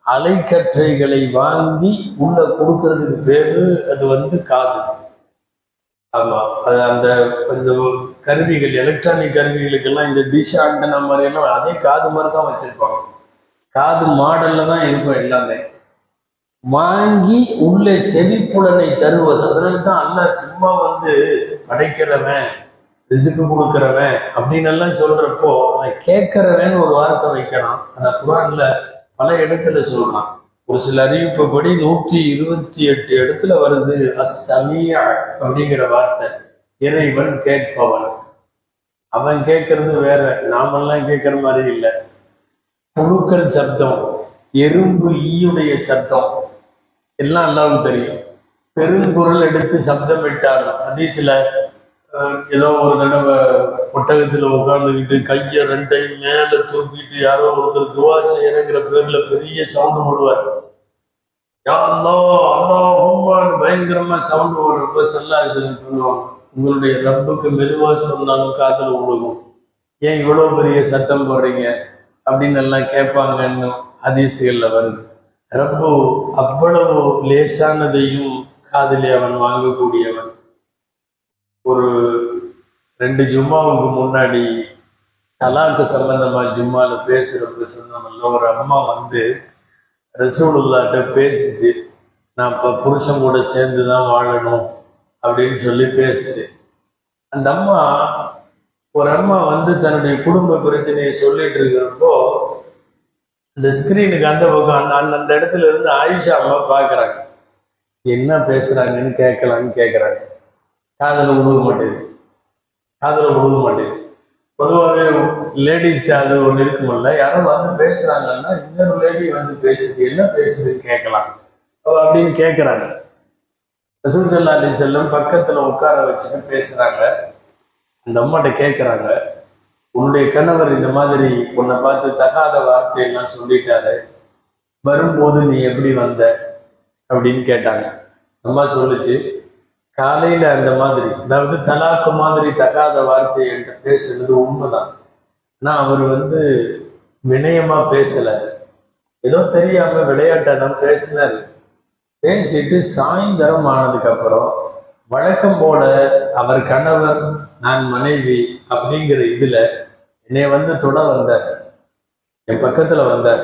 அலைக்கற்றைகளை வாங்கி உள்ள கொடுக்கறதுக்கு பேரு அது காது. ஆமா, அது அந்த கருவிகள், எலக்ட்ரானிக் கருவிகளுக்கெல்லாம் இந்த டிஷ் ஆண்டனா மாதிரி எல்லாம் அதே காது மாதிரி தான் வச்சிருப்பாங்க. காது மாடல்ல தான் இருக்கும் எல்லாமே. வாங்கி உள்ளே செவிப்புலனை தருவது. அதனால தான் அல்லாஹ் சும்மா படைக்கிறவன், ரிசுக்கு கொடுக்கிறவன் அப்படின்னு எல்லாம் சொல்றப்போ கேட்கிறவன் ஒரு வார்த்தை வைக்கிறான். அந்த குர்ஆன்ல பல இடத்துல சொல்றான். ஒரு சில அறிவிப்புப்படி 128 இடத்துல வருது அஸ்ஸமீஅ அப்படிங்கிற வார்த்தை. இறைவன் கேட்பவன். அவன் கேட்கறது வேற, நாமெல்லாம் கேட்கிற மாதிரி இல்லை. புழுக்கள் சப்தம், எறும்பு ஈயுடைய சப்தம் எல்லாம் அல்லாஹ்வுக்கு தெரியும். பெருங்குரல் எடுத்து சப்தம் விட்டாலும் ஹதீஸ்ல ஏதோ ஒரு தடவை ஒட்டகத்துல உட்காந்துக்கிட்டு கையை ரெண்டையும் மேல தூக்கிட்டு யாரோ ஒருத்தர் துவா செய்யறங்கிற பேர்ல பெரிய சவுண்டு போடுவார். யா அல்லாஹ் அல்லாஹும்மான்னு பயங்கரமா சவுண்டு போடுறப்ப சொல்லுவாங்க, உங்களுடைய ரப்புக்கு மெதுவா சொன்னாலும் காதுல விழுகும், ஏன் இவ்வளவு பெரிய சத்தம் போடுறீங்க அப்படின்னு எல்லாம் கேட்பாங்கன்னு ஹதீஸ்கள்ல வருது. ரப்பு அவ்வளவு லேசானதையும் காதிலே அவன் வாங்கக்கூடியவன். ஒரு 2 ஜும்மாவுக்கு முன்னாடி தலாக்கு சம்பந்தமா ஜும்மால பேசுறப்ப சொன்னோம்ல, ஒரு அம்மா ரசூலுல்லாஹ்ட்ட பேசிச்சு, நான் இப்போ புருஷன் கூட சேர்ந்து தான் வாழணும் அப்படின்னு சொல்லி பேசிச்சு. அந்த அம்மா, ஒரு அம்மா தன்னுடைய குடும்ப பிரச்சனையை சொல்லிட்டு இருக்கிறப்போ இந்த ஸ்கிரீனுக்கு அந்த பக்கம் அந்த இடத்துல இருந்து ஆயிஷா அம்மா பார்க்குறாங்க. என்ன பேசுறாங்கன்னு கேட்கறாங்க. காதல விழுக மாட்டேது. பொதுவாகவே லேடிஸ் அது ஒன்று இருக்குமில்ல, யாரும் பேசுறாங்கன்னா இன்னொரு லேடி பேசுது, என்ன பேசுதுன்னு கேட்கலாம் அப்படின்னு கேட்குறாங்க. ரசூல் ஸல்லல்லாஹு அலைஹி வஸல்லம் பக்கத்துல உட்கார வச்சுட்டு பேசுறாங்க. அந்த அம்மாட்ட கேட்குறாங்க, உன்னுடைய கணவர் இந்த மாதிரி உன்னை பார்த்து தகாத வார்த்தையெல்லாம் சொல்லிட்டாரு, வரும்போது நீ எப்படி வந்த அப்படின்னு கேட்டாங்க. அம்மா சொல்லுச்சு, காலையில அந்த மாதிரி, அதாவது தலாக்கு மாதிரி தகாத வார்த்தை என்று பேசுறது உண்மைதான். ஆனால் அவர் வினயமா பேசல, ஏதோ தெரியாம விளையாட்டா தான் பேசினாரு. பேசிட்டு சாயந்தரம் ஆனதுக்கு அப்புறம் வழக்கம் போல அவர் கணவர் நான் மனைவி அப்படிங்கிற இதுல என்னை தொட வந்தார், என் பக்கத்துல வந்தார்.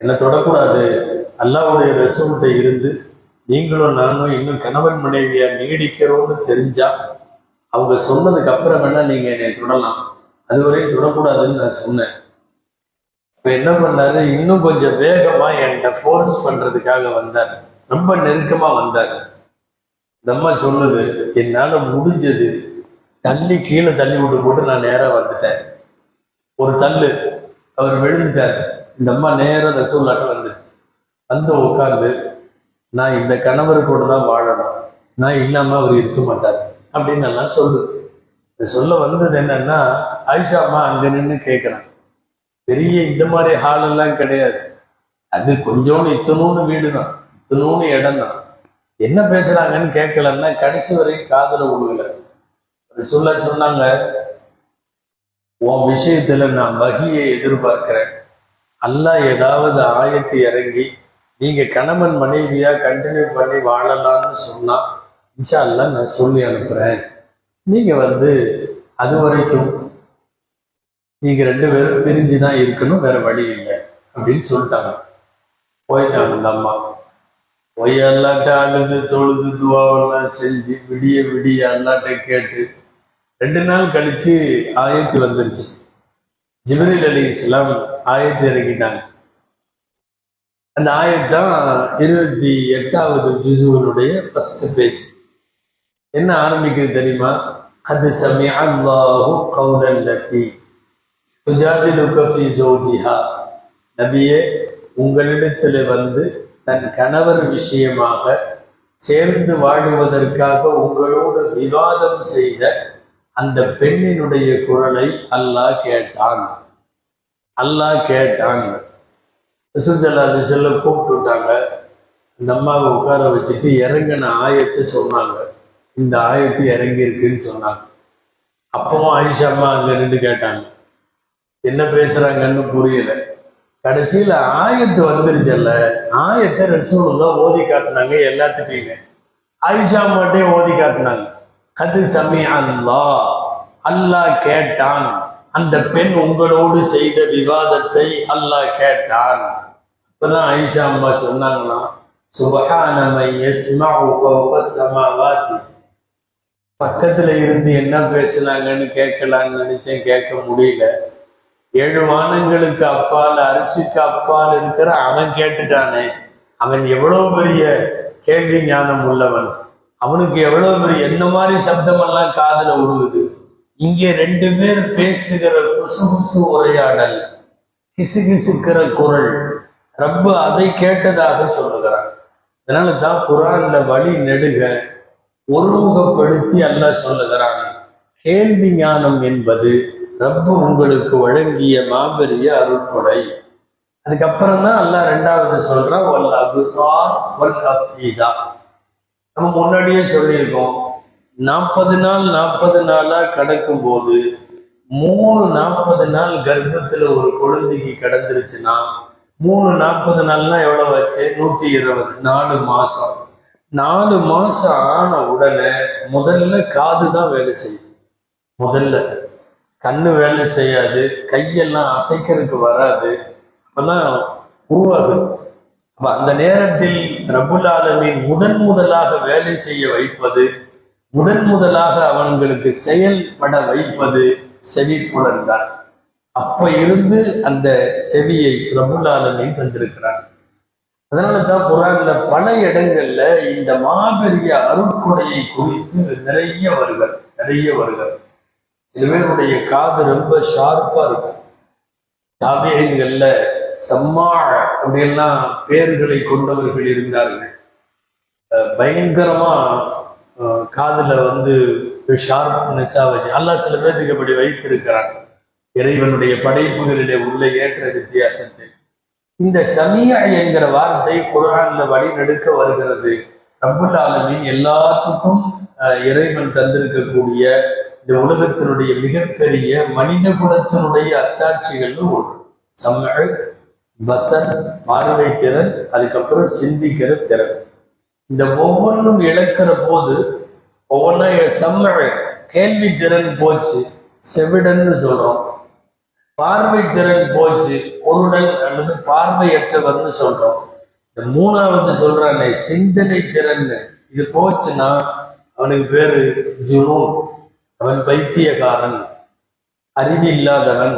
என்னை தொடக்கூடாது, அல்லாஹ்வுடைய ரசூல்கிட்ட இருந்து நீங்களும் நானும் இன்னும் கணவன் மனைவியா நீடிக்கிறோம்னு தெரிஞ்சா அவங்க சொன்னதுக்கு அப்புறம் வேணா நீங்க என்னை தொடலாம், அதுவரையும் தொடக்கூடாதுன்னு நான் சொன்னேன். இப்ப என்ன பண்ணாரு, இன்னும் கொஞ்சம் வேகமா என்கிட்ட ஃபோர்ஸ் பண்றதுக்காக வந்தார், ரொம்ப நெருக்கமா வந்தார். இந்த அம்மா சொல்லுது, என்னால முடிஞ்சது கீழே தள்ளி விட்டு போட்டு நான் நேரா வந்துட்டேன். ஒரு தள்ளு, அவர் விழுந்துட்டார். இந்த அம்மா நேரம் ரசூலுல்லாஹ்ட்ட வந்துருச்சு. உட்கார்ந்து, நான் இந்த கணவர் கூட தான் வாழணும், நான் இல்லாம அவர் இருக்க மாட்டார் அப்படின்னு எல்லாம் சொல்லுது. சொல்ல வந்தது என்னன்னா, ஆயிஷா அம்மா அங்க நின்று கேட்கிறான். பெரிய இந்த மாதிரி ஹால் எல்லாம் கிடையாது, அது கொஞ்சோண்டு இத்தனூன்னு வீடு தான், இத்தனூன்னு இடம் தான். என்ன பேசுறாங்கன்னு கேட்கலன்னா கடைசி வரைக்கும் காதுல விழுகல. சொன்னாங்க, உன் விஷயத்துல நான் வகியை எதிர்பார்க்கிறேன், அல்லாஹ் ஏதாவது ஆயத்து இறங்கி நீங்க கணவன் மனைவியா கண்டினியூ பண்ணி வாழலாம்னு சொன்னா இன்ஷா அல்லாஹ் நான் சொல்லி அனுப்புறேன், நீங்க அது வரைக்கும் நீங்க 2 பேரும் பிரிஞ்சுதான் இருக்கணும், வேற வழி இல்லை அப்படின்னு சொல்லிட்டாங்க. போயிட்டாங்க அந்த அம்மா. போய் அல்லாட்ட அழுது தொழுது துவாவெல்லாம் செஞ்சு விடிய விடிய அல்லாட்ட கேட்டு 2 நாள் கழிச்சு ஆயத்து வந்துருச்சு. ஜிப்ரீல் அலைஹிஸ்ஸலாம் ஆயத்து இறங்கிட்டாங்க. அந்த ஆயத்து தான் 28வது ஜுஸுவினுடைய ஃபர்ஸ்ட் பேஜ். என்ன ஆரம்பிக்குது தெரியுமா? அது சமிஅ அல்லாஹு கௌலல்லதி துஜாதிலுக ஃபீ ஸௌஜிஹா. நபியே, உங்களிடத்தில் வந்து தன் கணவர் விஷயமாக சேர்ந்து வாழுவதற்காக உங்களோடு விவாதம் செய்த அந்த பெண்ணினுடைய குரலை அல்லாஹ் கேட்டான். அல்லாஹ் கேட்டான். ரசூலுல்லாஹி சொல்ல கூப்பிட்டு விட்டாங்க. அந்த அம்மாவை உட்கார வச்சுட்டு இறங்கின ஆயத்தை சொன்னாங்க. இந்த ஆயத்து இறங்கி இருக்குன்னு சொன்னாங்க. அப்பவும் ஆயிஷா அம்மா அங்க நின்று கேட்டாங்க, என்ன பேசுறாங்கன்னு புரியல. கடைசியில ஆயத்து வந்துருச்சல்ல, ஆயத்தை ரசூலுல்லாஹ் ஓதி காட்டினாங்க. எல்லாத்துட்டையுமே ஆயிஷா அம்மாட்டையும் ஓதி காட்டினாங்க. கது சமி அல்லாஹ், அல்லாஹ் கேட்டான். அந்த பெண் உங்களோடு செய்த விவாதத்தை அல்லாஹ் கேட்டான். அப்பதான் ஆயிஷா அம்மா சொன்னாங்களாம், சுப்ஹான மன் யஸ்மஉ ஃபௌக ஸமாவாதி. பக்கத்துல இருந்து என்ன பேசுனாங்கன்னு கேட்கலான்னு நினைச்சேன், கேட்க முடியல. 7 வானங்களுக்கு அப்பால், அரிசிக்கு அப்பால் இருக்கிற அவன் கேட்டுட்டானே, அவன் எவ்வளவு பெரிய கேள்வி ஞானம் உள்ளவன், அவனுக்கு எவ்வளவு பெரிய என்ன மாதிரி சப்தமெல்லாம் காதுல விழுகுது. இங்கே 2 பேர் பேசுகிற குசுகுசு உரையாடல், கிசுகிசுக்கிற குரல், ரப்பு அதை கேட்டதாக சொல்லுகிறான். அதனால தான் குர்ஆன்ல வழி நெடுக ஒருமுகப்படுத்தி அல்லாஹ் சொல்லுகிறான், கேள்வி ஞானம் என்பது ரப்பு உங்களுக்கு வழங்கிய மாபெரிய அருட்கொடை. அதுக்கப்புறம் தான் அல்லாஹ் 2வது சொல்றான், வல் அப்சார் வல் அஃபீதா. நம்ம முன்னாடியே சொல்லியிருக்கோம், 40 நாள் 40 நாளா கடக்கும் போது 40 நாள் கர்ப்பத்துல ஒரு குழந்தைக்கு கிடந்துருச்சுன்னா 40 நாள்னா எவ்வளவு ஆச்சு? 120, 4 மாசம். 4 மாசம் ஆன உடனே முதல்ல காது தான் வேலை செய்யும். முதல்ல கண்ணு வேலை செய்யாது, கையெல்லாம் அசைக்கிறதுக்கு வராது, அப்பதான் உருவாகுது. அப்ப அந்த நேரத்தில் ரப்புல் ஆலமீன் முதலாக வேலை செய்ய வைப்பது, முதலாக அவங்களுக்கு செயல்பட வைப்பது செவி புலன் தான். அப்ப இருந்து அந்த செவியை ரப்புல் ஆலமீன் தந்திருக்கிறார். அதனால தான் குர்ஆன்ல பல இடங்கள்ல இந்த மாபெரிய அருட்கொடையை குறித்து நிறைய வருகள். சில பேருடைய காது ரொம்ப ஷார்ப்பா இருக்கும். தாபியீன்கள்ல சம்மா அப்படின்லாம் பேர்களை கொண்டவர்கள் இருந்தார்கள். பயங்கரமா காதுல வந்து ஷார்ப்னஸா வச்சு அல்லாஹ் சில பேருக்கு அப்படி வைத்திருக்கிறாங்க. இறைவனுடைய படைப்புகளிலே உள்ள ஏற்ற வித்தியாசத்தை. இந்த சமியா என்கிற வார்த்தை குர்ஆன்ல வழிநெடுக்க வருகிறது. ரப்புல் ஆலமீன் எல்லாத்துக்கும் இறைவன் தந்திருக்கக்கூடிய இந்த உலகத்தினுடைய மிகப்பெரிய மனித குலத்தினுடைய அத்தாட்சிகள் ஒன்று. சம்அ, பஸர், பார்வை திறன், அதுக்கப்புறம் சிந்திக்கிற திறன். இந்த ஒவ்வொன்றும் இழக்கிற போது ஒவ்வொன்றா சம்அ கேள்வி திறன் போச்சு, செவிடன்னு சொல்றோம். பார்வை திறன் போச்சு, குருடன் அல்லது பார்வையற்றவர்னு சொல்றோம். இந்த 3வது சொல்றானே சிந்தனை திறன், இது போச்சுன்னா அவனுக்கு பேரு ஜுனூன், அவன் பைத்தியக்காரன், அறிவில்லாதவன்,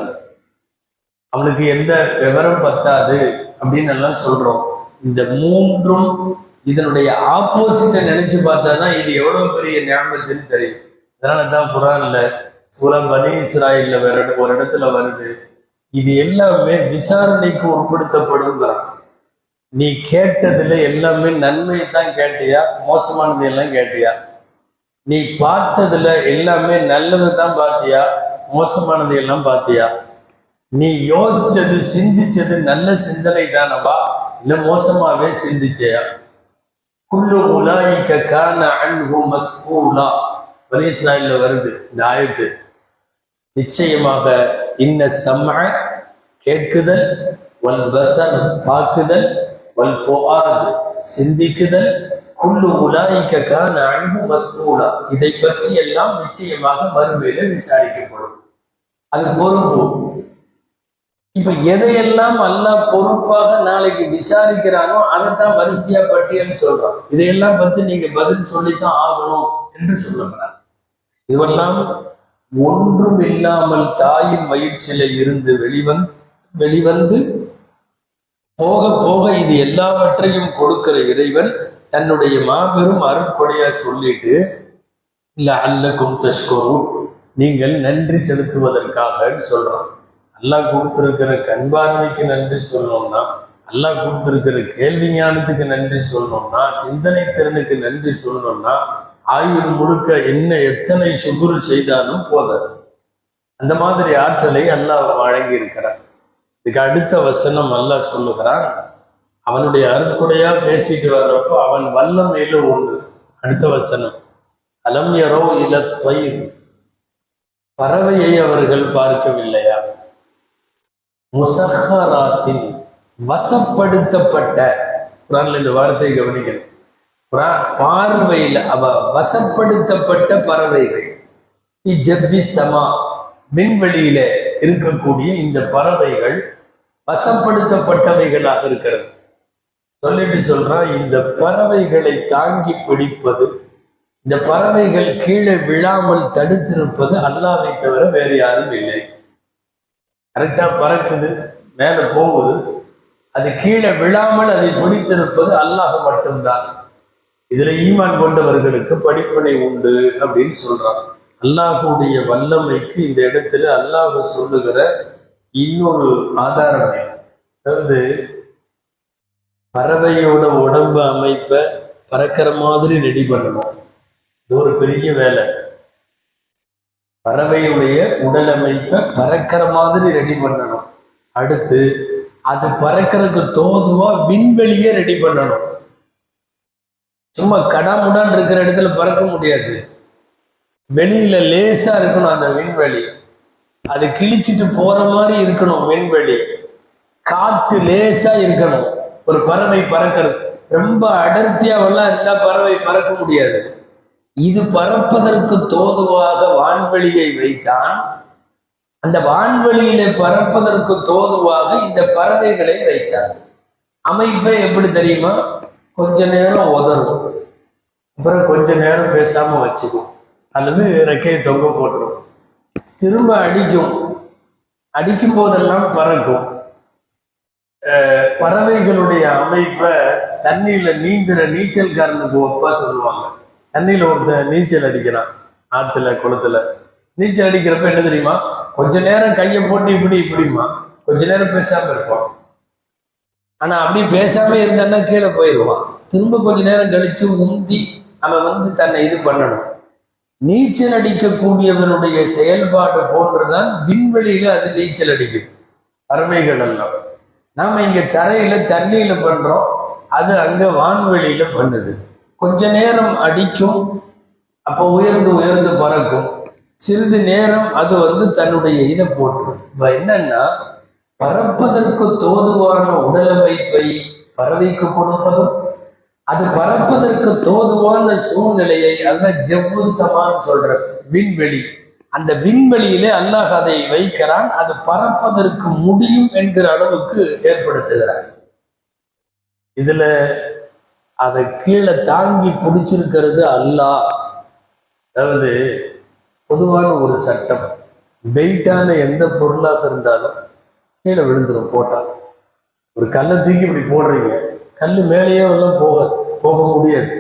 அவனுக்கு எந்த விவரம் பத்தாது அப்படின்னு எல்லாம் சொல்றோம். இந்த 3ம் இதனுடைய ஆப்போசிட்டை நினைச்சு பார்த்தாதான் இது எவ்வளவு பெரிய ஞாபகத்துன்னு தெரியும். அதனாலதான் குர்ஆன்ல சூரா பனி இஸ்ராயீல்ல ஒரு இடத்துல வருது, இது எல்லாமே விசாரணைக்கு உட்படுத்தப்படும். நீ கேட்டதுல எல்லாமே நன்மை தான் கேட்டியா, மோசமானது எல்லாம் கேட்டியா? நீ பார்த்ததுல எல்லாமே நல்லது தான் பார்த்தியா, மோசமானது எல்லாம் பார்த்தியா? நீ யோசிச்சது சிந்திச்சது நல்ல சிந்தனை தானப்பா, இல்ல மோசமாவே சிந்திச்சியா? குல்லு உலாயிக கான அன்ஹு மஸ்ஊலா. பனி இஸ்ராயீல்ல வருது இந்த ஆயத்து. நிச்சயமாக இன்ன சம்அ கேட்குதல், வல் பஸர் பார்க்குதல், வல் ஃபுஆத் சிந்திக்குதல், குல்லு உலாயிக கான அன்ஹு மஸ்ஊலா. இதை பற்றி எல்லாம் நிச்சயமாக மறுமையில விசாரிக்கப்படும். அது பொறுப்பு. இப்ப எதையெல்லாம் அல்லாஹ் பொறுப்பாக நாளைக்கு விசாரிக்கிறானோ அதைத்தான் வரிசையா பட்டியல் சொல்றான். இதையெல்லாம் பத்தி நீங்க பதில் சொல்லித்தான் ஆகணும் என்று சொல்லுகிறார். இதுவெல்லாம் ஒன்றும் இல்லாமல் தாயின் வயிற்றில இருந்து வெளிவந்து போக போக இது எல்லாவற்றையும் கொடுக்கிற இறைவன் தன்னுடைய மாபெரும் அருட்கொடையா சொல்லிட்டு லஅல்லகும் தஷ்குரூன், நீங்கள் நன்றி செலுத்துவதற்காக சொல்றான். அல்லாஹ் கொடுத்திருக்கிற கண் பார்வைக்கு நன்றி சொல்லணும்னா, அல்லாஹ் கொடுத்திருக்கிற கேள்வி ஞானத்துக்கு நன்றி சொல்லணும்னா, சிந்தனை திறனுக்கு நன்றி சொல்லணும்னா, ஆயுள் முழுக்க என்ன எத்தனை சுகுரு செய்தாலும் போதாது. அந்த மாதிரி ஆற்றலை அல்லாஹ் வழங்கி இருக்கிறான். இதுக்கு அடுத்த வசனம் அல்லாஹ் சொல்லுகிறான், அவனுடைய அருட்குடையா பேசிட்டு வர்றப்போ அவன் வல்லமையில ஒன்று. அடுத்த வசனம், அலம் யரோ இல தயிர், பறவையை அவர்கள் பார்க்கவில்லையா, முசஹராத்தின், வசப்படுத்தப்பட்ட, குரான்ல இந்த வார்த்தையை கவனிக்கணும், பார்வையில் அவ வசப்படுத்தப்பட்ட பறவைகள், சமா, விண்வெளியில இருக்கக்கூடிய இந்த பறவைகள் வசப்படுத்தப்பட்டவைகளாக இருக்கிறது. சொல்லிட்டு சொல்றான், இந்த பறவைகளை தாங்கி பிடிப்பது, இந்த பறவைகள் கீழே விழாமல் தடுத்திருப்பது அல்லாஹ்வை தவிர வேறு யாரும் இல்லை. கரெக்டா பறக்குது, மேல போகுது, அது கீழே விழாமல் அதை பிடித்திருப்பது அல்லாஹ் மட்டும்தான். இதுல ஈமான் கொண்டவர்களுக்கு படிப்பனை உண்டு அப்படின்னு சொல்றான். அல்லாஹுடைய வல்லமைக்கு இந்த இடத்துல அல்லாஹ் சொல்லுகிற இன்னொரு ஆதாரமே, அதாவது பறவையோட உடம்பு அமைப்பை பறக்கிற மாதிரி ரெடி பண்ணணும். இது ஒரு பெரிய வேலை. பறவையுடைய உடல் அமைப்பை பறக்கிற மாதிரி ரெடி பண்ணணும். அடுத்து அது பறக்கிறதுக்கு தோதுவா விண்வெளியே ரெடி பண்ணணும். சும்மா கடாமுடான் இருக்கிற இடத்துல பறக்க முடியாது. வெளியில லேசா இருக்கணும் அந்த விண்வெளி, அது கிழிச்சிட்டு போற மாதிரி இருக்கணும் விண்வெளி, காத்து லேசா இருக்கணும். ஒரு பறவை பறக்கிறது ரொம்ப அடர்த்தியாவெல்லாம் இருந்தா பறவை பறக்க முடியாது. இது பறப்பதற்கு தோதுவாக வான்வெளியை வைத்தான். அந்த வான்வெளியில பறப்பதற்கு தோதுவாக இந்த பறவைகளை வைத்தான். அமைப்பை எப்படி தெரியுமா, கொஞ்ச நேரம் உதறும், அப்புறம் கொஞ்ச நேரம் பேசாம வச்சுக்கும், அல்லது ரெக்கையை தொங்க போட்டுரும், திரும்ப அடிக்கும், அடிக்கும் போதெல்லாம் பறக்கும். பறவைகளுடைய அமைப்பை தண்ணியில நீந்துற நீச்சல்காரனுக்கு ஒப்பா சொல்லுவாங்க. தண்ணியில ஒருத்தன் நீச்சல் அடிக்கிறான், ஆத்துல குளத்துல நீச்சல் அடிக்கிறப்ப என்ன தெரியுமா, கொஞ்ச நேரம் கையை போட்டு இப்படி இப்படிமா, கொஞ்ச நேரம் பேசாம இருப்பான். ஆனா அப்படி பேசாம இருந்தான்னா கீழே போயிடுவான். திரும்ப கொஞ்ச நேரம் கழிச்சு உந்தி அவன் தன்னை இது பண்ணணும். நீச்சல் அடிக்கக்கூடியவனுடைய செயல்பாடு போன்றுதான் விண்வெளியில அது நீச்சல் அடிக்குது. பறவைகள் எல்லாம் நாம இங்க தரையில தண்ணியில பண்றோம், அது அங்க வான்வெளியில பண்ணுது. கொஞ்ச நேரம் அடிக்கும், அப்போ உயர்ந்து உயர்ந்து பறக்கும். சிறிது நேரம் அது தன்னுடைய இதை போட்டுரும். இப்ப என்னன்னா, பறப்பதற்கு தோதுவான உடலமைப்பை பறவைக்கு கொடுப்பதும், அது பறப்பதற்கு தோதுவான சூழ்நிலையை அல்லாஹ் ஜவ்வு சமான்னு சொல்ற விண்வெளி, அந்த விண்வெளியிலே அல்லாஹ் அதை வைக்கிறான். அது பறப்பதற்கு முடியும் என்கிற அளவுக்கு ஏற்படுத்துகிறான். இதுல அதை கீழே தாங்கி பிடிச்சிருக்கிறது அல்லாஹ். அதாவது பொதுவான ஒரு சட்டம், வெயிட்டான எந்த பொருளாக இருந்தாலும் கீழே விழுந்துடும். போட்டால் ஒரு கல்லை தூக்கி இப்படி போடுறீங்க, கல் மேலேயே எல்லாம் போக முடியாது.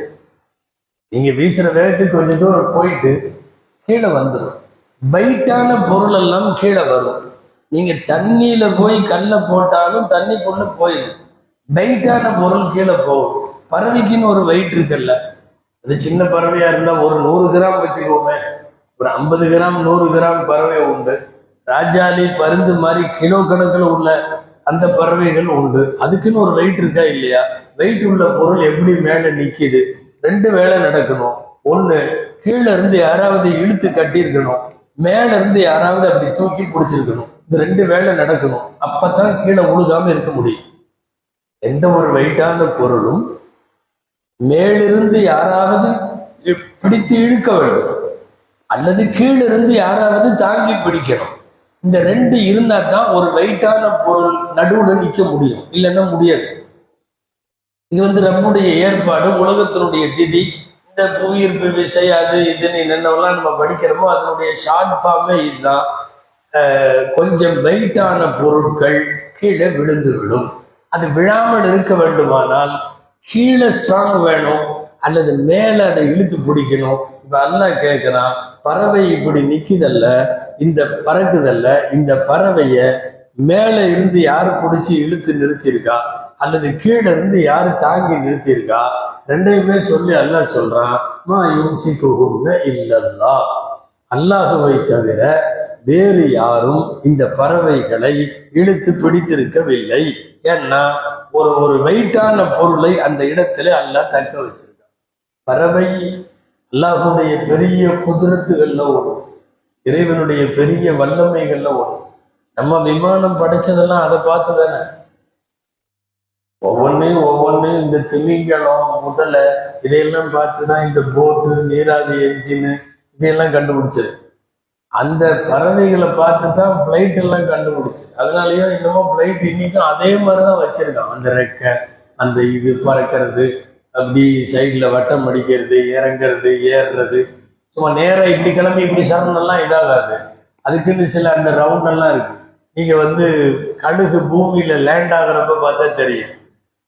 நீங்க வீசுற வேகத்துக்கு கொஞ்சம் தூரம் போயிட்டு கீழே வந்துடும். வெயிட்டான பொருள் எல்லாம் கீழே வரும். நீங்க தண்ணியில போய் கல்லை போட்டாலும் தண்ணிக்குள்ள போயிடும். வெயிட்டான பொருள் கீழே போகும். பறவைக்குன்னு ஒரு வெயிட் இருக்குல்ல, அது சின்ன பறவையா இருந்தா ஒரு 100 கிராம் வச்சுக்கோமே, ஒரு 50 கிராம் 100 கிராம் பறவை உண்டு. ராஜாளி பருந்து மாதிரி கிலோ கணக்கில் உள்ள அந்த பறவைகள் உண்டு. அதுக்குன்னு ஒரு வெயிட் இருக்கா இல்லையா? வெயிட் உள்ள பொருள் எப்படி மேல நிக்குது? 2 வேலை நடக்கணும். ஒண்ணு, கீழே இருந்து யாராவது இழுத்து கட்டியிருக்கணும், மேல இருந்து யாராவது அப்படி தூக்கி பிடிச்சிருக்கணும். இந்த 2 வேலை நடக்கணும். அப்பதான் கீழே உழுகாம இருக்க முடியும். எந்த ஒரு வெயிட்டான பொருளும் மேலிருந்து யாராவது பிடித்து இழுக்க வேண்டும், அல்லது கீழிருந்து யாராவது தாங்கி பிடிக்கணும். இந்த 2 இருந்தா தான் ஒரு வெயிட்டான பொருள் நடுவுல நிற்க முடியும், இல்லைன்னா முடியாது. இது ரப்புடைய ஏற்பாடு, உலகத்தினுடைய விதி. இந்த புவியீர்ப்பு விசை அது இதுன்னு என்னென்னலாம் நம்ம படிக்கிறோமோ அதனுடைய ஷார்ட் ஃபார்மே இதுதான். கொஞ்சம் வெயிட்டான பொருட்கள் கீழே விழுந்து விடும். அது விழாமல் இருக்க வேண்டுமானால் கீழே ஸ்ட்ராங் வேணும், அல்லது மேலே அதை இழுத்து பிடிக்கணும். இப்ப அல்லாஹ் கேட்கிறான், பறவை இப்படி நிக்குதல்ல, இந்த பறக்குதல்ல, இந்த பறவைய மேல இருந்து யாரு பிடிச்சி இழுத்து நிறுத்தியிருக்கா அல்லது கீழே இருந்து யாரு தாங்கி நிறுத்தியிருக்கா? ரெண்டையுமே சொல்லி அல்லாஹ் சொல்றான், மா யும்சிகுஹுன்ன இல்லல்லாஹ், அல்லாஹுவை தவிர வேறு யாரும் இந்த பறவைகளை இழுத்து பிடித்திருக்கவில்லை. ஏன்னா ஒரு வெயிட்டான பொருளை அந்த இடத்துல அல்லாஹ் தக்க வச்சிருக்கான். பறவை அல்லாஹுடைய பெரிய குதிரத்துகள்ல ஓடும், இறைவனுடைய பெரிய வல்லமைகள்ல ஓடும். நம்ம விமானம் படைச்சதெல்லாம் அதை பார்த்து தானே. ஒவ்வொன்றையும் இந்த திமிங்கலம் முதலை இதையெல்லாம் பார்த்துதான் இந்த போட்டு நீராவி என்ஜின் இதையெல்லாம் கண்டுபிடிச்சது. அந்த பறவைகளை பார்த்து தான் ஃப்ளைட் எல்லாம் கண்டுபிடிச்சு. அதனாலயோ இன்னமும் ஃப்ளைட் இன்னைக்கும் அதே மாதிரிதான் வச்சிருக்கான். அந்த ரெக்கை, அந்த இது பறக்கிறது, அப்படி சைட்ல வட்டம் அடிக்கிறது, இறங்கிறது, ஏறுறது. சும்மா நேரம் இப்படி கிளம்பி இப்படி சரணெல்லாம் இதாகாது. அதுக்குன்னு சில அந்த ரவுண்டெல்லாம் இருக்கு. நீங்க கடுகு பூமியில லேண்ட் ஆகுறப்ப பார்த்தா தெரியும்.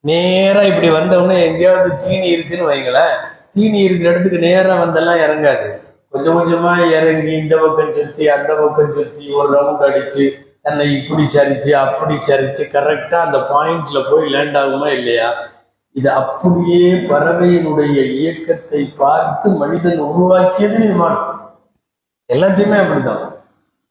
நேரா இப்படி வந்தவொடனே எங்கேயாவது தீனி இருக்குன்னு வைங்களேன், தீனி இருக்கிற இடத்துக்கு நேரா வந்தெல்லாம் இறங்காது. கொஞ்சம் கொஞ்சமா இறங்கி இந்த பக்கம் சுத்தி அந்த பக்கம் சுத்தி ஒரு ரவுண்ட் அடிச்சு தன்னை இப்படி சரிச்சு அப்படி சரிச்சு கரெக்டா அந்த பாயிண்ட்ல போய் லேண்ட் ஆகுமா இல்லையா? இது அப்படியே பறவையினுடைய இயக்கத்தை பார்த்து மனிதன் உருவாக்கியது விமானம். எல்லாத்தையுமே அப்படிதான்.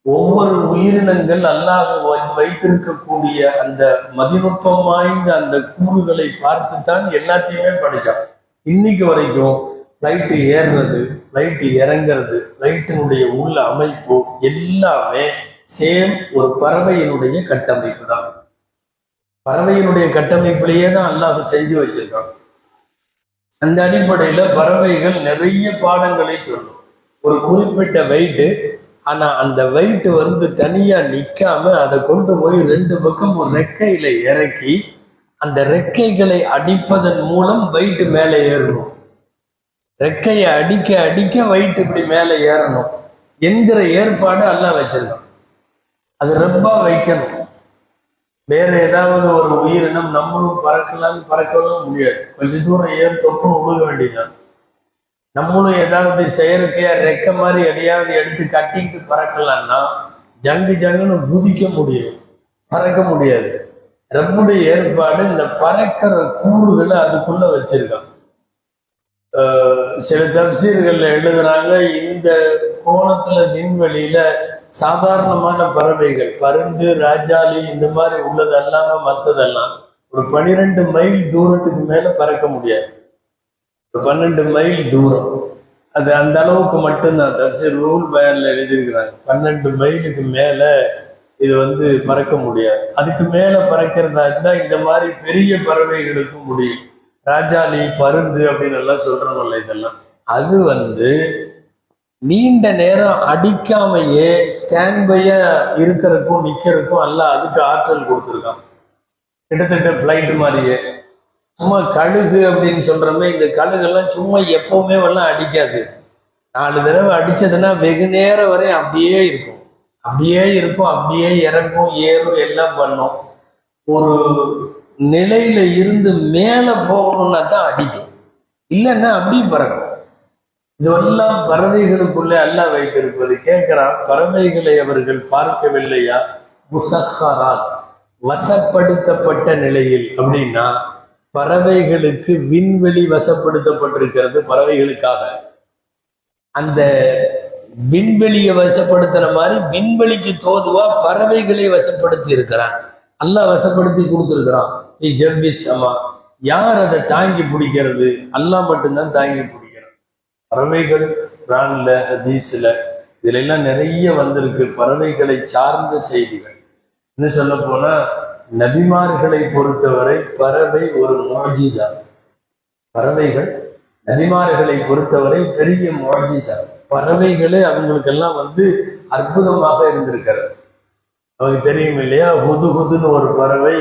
ஒவ்வொரு உயிரினங்கள் அல்லாஹ் வைத்திருக்கக்கூடிய அந்த மதிநுட்பம் வாய்ந்த அந்த கூறுகளை பார்த்து தான் எல்லாத்தையுமே படிச்சான். இன்னைக்கு வரைக்கும் ஃப்ளைட்டு ஏறுறது, ஃப்ளைட்டு இறங்கிறது, ஃப்ளைட்டினுடைய உள்ள அமைப்பு எல்லாமே சேம் ஒரு பறவையினுடைய கட்டமைப்பு தான். பறவையினுடைய கட்டமைப்பிலேயே தான் அல்லாஹ் செஞ்சு வச்சிருக்கான். அந்த அடிப்படையில பறவைகள் நிறைய பாடங்களை சொல்லும். ஒரு குறிப்பிட்ட வெயிட்டு, ஆனா அந்த வெயிட் தனியா நிக்காம அதை கொண்டு போய் ரெண்டு பக்கம் ஒரு ரெக்கையில இறக்கி அந்த ரெக்கைகளை அடிப்பதன் மூலம் வெயிட் மேலே ஏறணும். ரெக்கையை அடிக்க அடிக்க வெயிட் இப்படி மேலே ஏறணும் என்கிற ஏற்பாடு அல்லாஹ் வச்சிருக்கான். அது ரொம்ப வைக்கணும். வேற ஏதாவது ஒரு உயிரினம் நம்மளும் பறக்கலாம் முடியாது. கொஞ்ச தூரம் ஏறு தொப்புன்னு உழுக வேண்டியதுதான். நம்மளும் ஏதாவது செயற்கையா ரெக்க மாதிரி எதையாவது எடுத்து கட்டிக்கிட்டு பறக்கலாம்னா ஜங்குன்னு குதிக்க முடியும், பறக்க முடியாது. ரப்புடைய ஏற்பாடு இந்த பறக்கிற கூறுகளை அதுக்குள்ள வச்சிருக்கான். சில தப்சீர்கள்ல எழுதுறாங்க, இந்த கோணத்துல விண்வெளியில சாதாரணமான பறவைகள், பருந்து, ராஜாளி இந்த மாதிரி உள்ளது அல்லாம மற்றதெல்லாம் ஒரு 12 மைல் தூரத்துக்கு மேல பறக்க முடியாது. 12 மைல் தூரம், அது அந்த அளவுக்கு மட்டும்தான் தப்சீர் ரூல் பயன்ல எழுதியிருக்கிறாங்க. 12 மைலுக்கு மேல இது பறக்க முடியாது. அதுக்கு மேல பறக்கிறதா இருந்தா இந்த மாதிரி பெரிய பறவைகளுக்கு முடியும். ராஜாளி, பருந்து அப்படின்னு எல்லாம் சொல்றோம்ல, இதெல்லாம் அது நீண்ட நேரம் அடிக்காமையே ஸ்டாண்ட் பையா இருக்கிறதுக்கும் நிக்கிறதுக்கும் அல்ல அதுக்கு ஆற்றல் கொடுத்துருக்கான். கிட்டத்தட்ட பிளைட் மாதிரியே. சும்மா கழுகு அப்படின்னு சொல்றோமே, இந்த கழுகெல்லாம் சும்மா எப்பவுமே அடிக்காது. 4 தடவை அடிச்சதுன்னா வெகு நேரம் வரை அப்படியே இருக்கும், அப்படியே இறங்கும், ஏறும், எல்லாம் பண்ணும். ஒரு நிலையில இருந்து மேல போகணும்னா தான் அடிக்கும், இல்லைன்னா அப்படியே பறக்கும். இதெல்லாம் பறவைகளுக்குள்ளே அல்லாஹ் வைத்திருப்பது. கேட்கிறான், பறவைகளை அவர்கள் பார்க்கவில்லையா? முசக்கராத், வசப்படுத்தப்பட்ட நிலையில். அப்படின்னா பறவைகளுக்கு விண்வெளி வசப்படுத்தப்பட்டிருக்கிறது. பறவைகளுக்காக அந்த விண்வெளியை வசப்படுத்துற மாதிரி விண்வெளிக்கு தோதுவா பறவைகளை வசப்படுத்தி இருக்கிறான். அல்லாஹ் வசப்படுத்தி கொடுத்திருக்கிறான். யார் அதை தாங்கி பிடிக்கிறது? அல்லாஹ் மட்டும்தான் தாங்கி பிடிக்கிறான். பறவைகள் குர்ஆன்ல, ஹதீஸ்ல இதுல எல்லாம் நிறைய வந்திருக்கு பறவைகளை சார்ந்த செய்திகள். என்ன சொல்ல போனா, நபிமார்களை பொறுத்தவரை பறவை ஒரு முஅஜிஸா. பறவைகள் நபிமார்களை பொறுத்தவரை பெரிய முஅஜிஸா. பறவைகளே அவங்களுக்கெல்லாம் அற்புதமாக இருந்திருக்கிறது. அவங்களுக்கு தெரியும் இல்லையா, ஹுதுன்னு ஒரு பறவை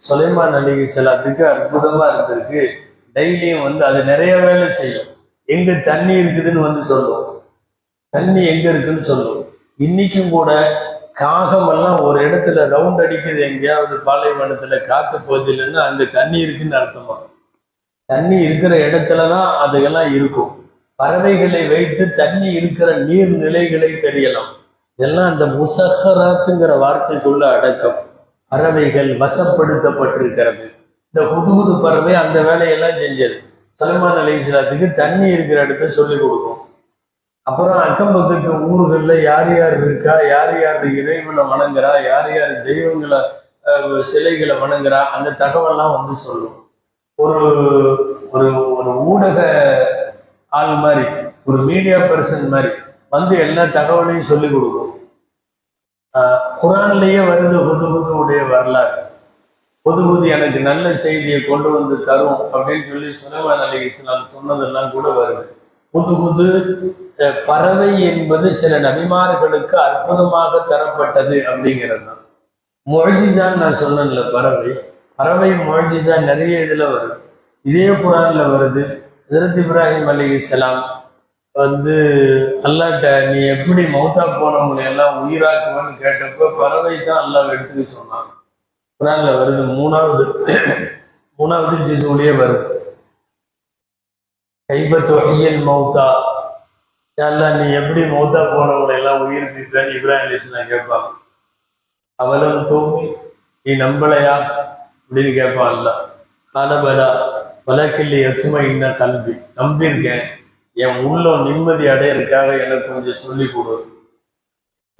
சுலைமான் அலைஹிஸ்ஸலாத்துக்கு அற்புதமா இருந்திருக்கு. டெய்லியும் அது நிறைய வேலை செய்யும். எங்க தண்ணி இருக்குதுன்னு சொல்லும், தண்ணி எங்க இருக்குன்னு சொல்லும். இன்னைக்கும் கூட காகமெல்லாம் ஒரு இடத்துல ரவுண்ட் அடிக்குது, எங்கேயாவது பாலைவனத்துல காக்க போதில்லைன்னா அங்க தண்ணி இருக்குன்னு அர்த்தமா. தண்ணி இருக்கிற இடத்துலதான் அதுக்கெல்லாம் இருக்கும். பறவைகளை வைத்து தண்ணி இருக்கிற நீர்நிலைகளை தெரியலாம். இதெல்லாம் அந்த முசஹராத்துங்கிற வார்த்தைக்குள்ள அடக்கம். பறவைகள் வசப்படுத்தப்பட்டிருக்கிறது. இந்த ஹுதுஹுது பறவை அந்த வேலையெல்லாம் செஞ்சது. சுலைமான் அலைஹிஸ்ஸலாத்துக்கு தண்ணி இருக்கிற இடத்த சொல்லிக் கொடுக்கும். அப்புறம் அக்கம் பக்கத்து ஊர்கள்ல யார் யார் இருக்கா, யார் யார் இறைவனை வணங்குறா, யார் யார் தெய்வங்களை சிலைகளை வணங்குறா, அந்த தகவல்லாம் வந்து சொல்லும். ஒரு ஒரு ஒரு ஊடக ஆள் மாதிரி, ஒரு மீடியா பர்சன் மாதிரி வந்து எல்லா தகவலையும் சொல்லிக் கொடுக்கும். குரான்லயே வருது ஹுதுஹுதுடைய வரலாறு. ஹுதுஹுது எனக்கு நல்ல செய்தியை கொண்டு வந்து தரும் அப்படின்னு சொல்லி சுலைமான் அலைஹிஸ்ஸலாம் சொன்னதெல்லாம் கூட வருது. ஹுதுஹுது பறவை என்பது சில நபிமார்களுக்கு அற்புதமாக தரப்பட்டது அப்படிங்கிறது தான். முஅஜிஸான்னு நான் சொன்னேன்ல, பறவை முஅஜிஸா நிறைய இதுல வருது. இதே குரான்ல வருது. ஹஜ்ரத் இப்ராஹிம் அலைஹிஸ்ஸலாம் வந்து அல்லாட்ட நீ எப்படி மௌத்தா போனவங்களை எல்லாம் உயிராக்குவேன்னு கேட்டப்ப பறவை தான் அல்லாஹ் எடுத்துக்க சொன்னான். குரான்ல வருது. மூணாவது ஜிஸுலயே வருது. கைஃப துஹ்யில் மௌத்தா, அல்லாஹ் நீ எப்படி மௌத்தா போனவங்களை எல்லாம் உயிர்ப்பிப்பேன்னு இப்ராஹிம் அலைஹிஸ்ஸலாம் கேட்பான். அவலம் தூமி, நீ நம்பலையா அப்படின்னு கேட்பான் அல்லாஹ். காலபலா வலக்கில்லி எத்துமை இன்ன கல்வி, நம்பியிருக்கேன், என் உள்ளம் நிம்மதி அடையறதுக்காக எனக்கு கொஞ்சம் சொல்லி கொடு.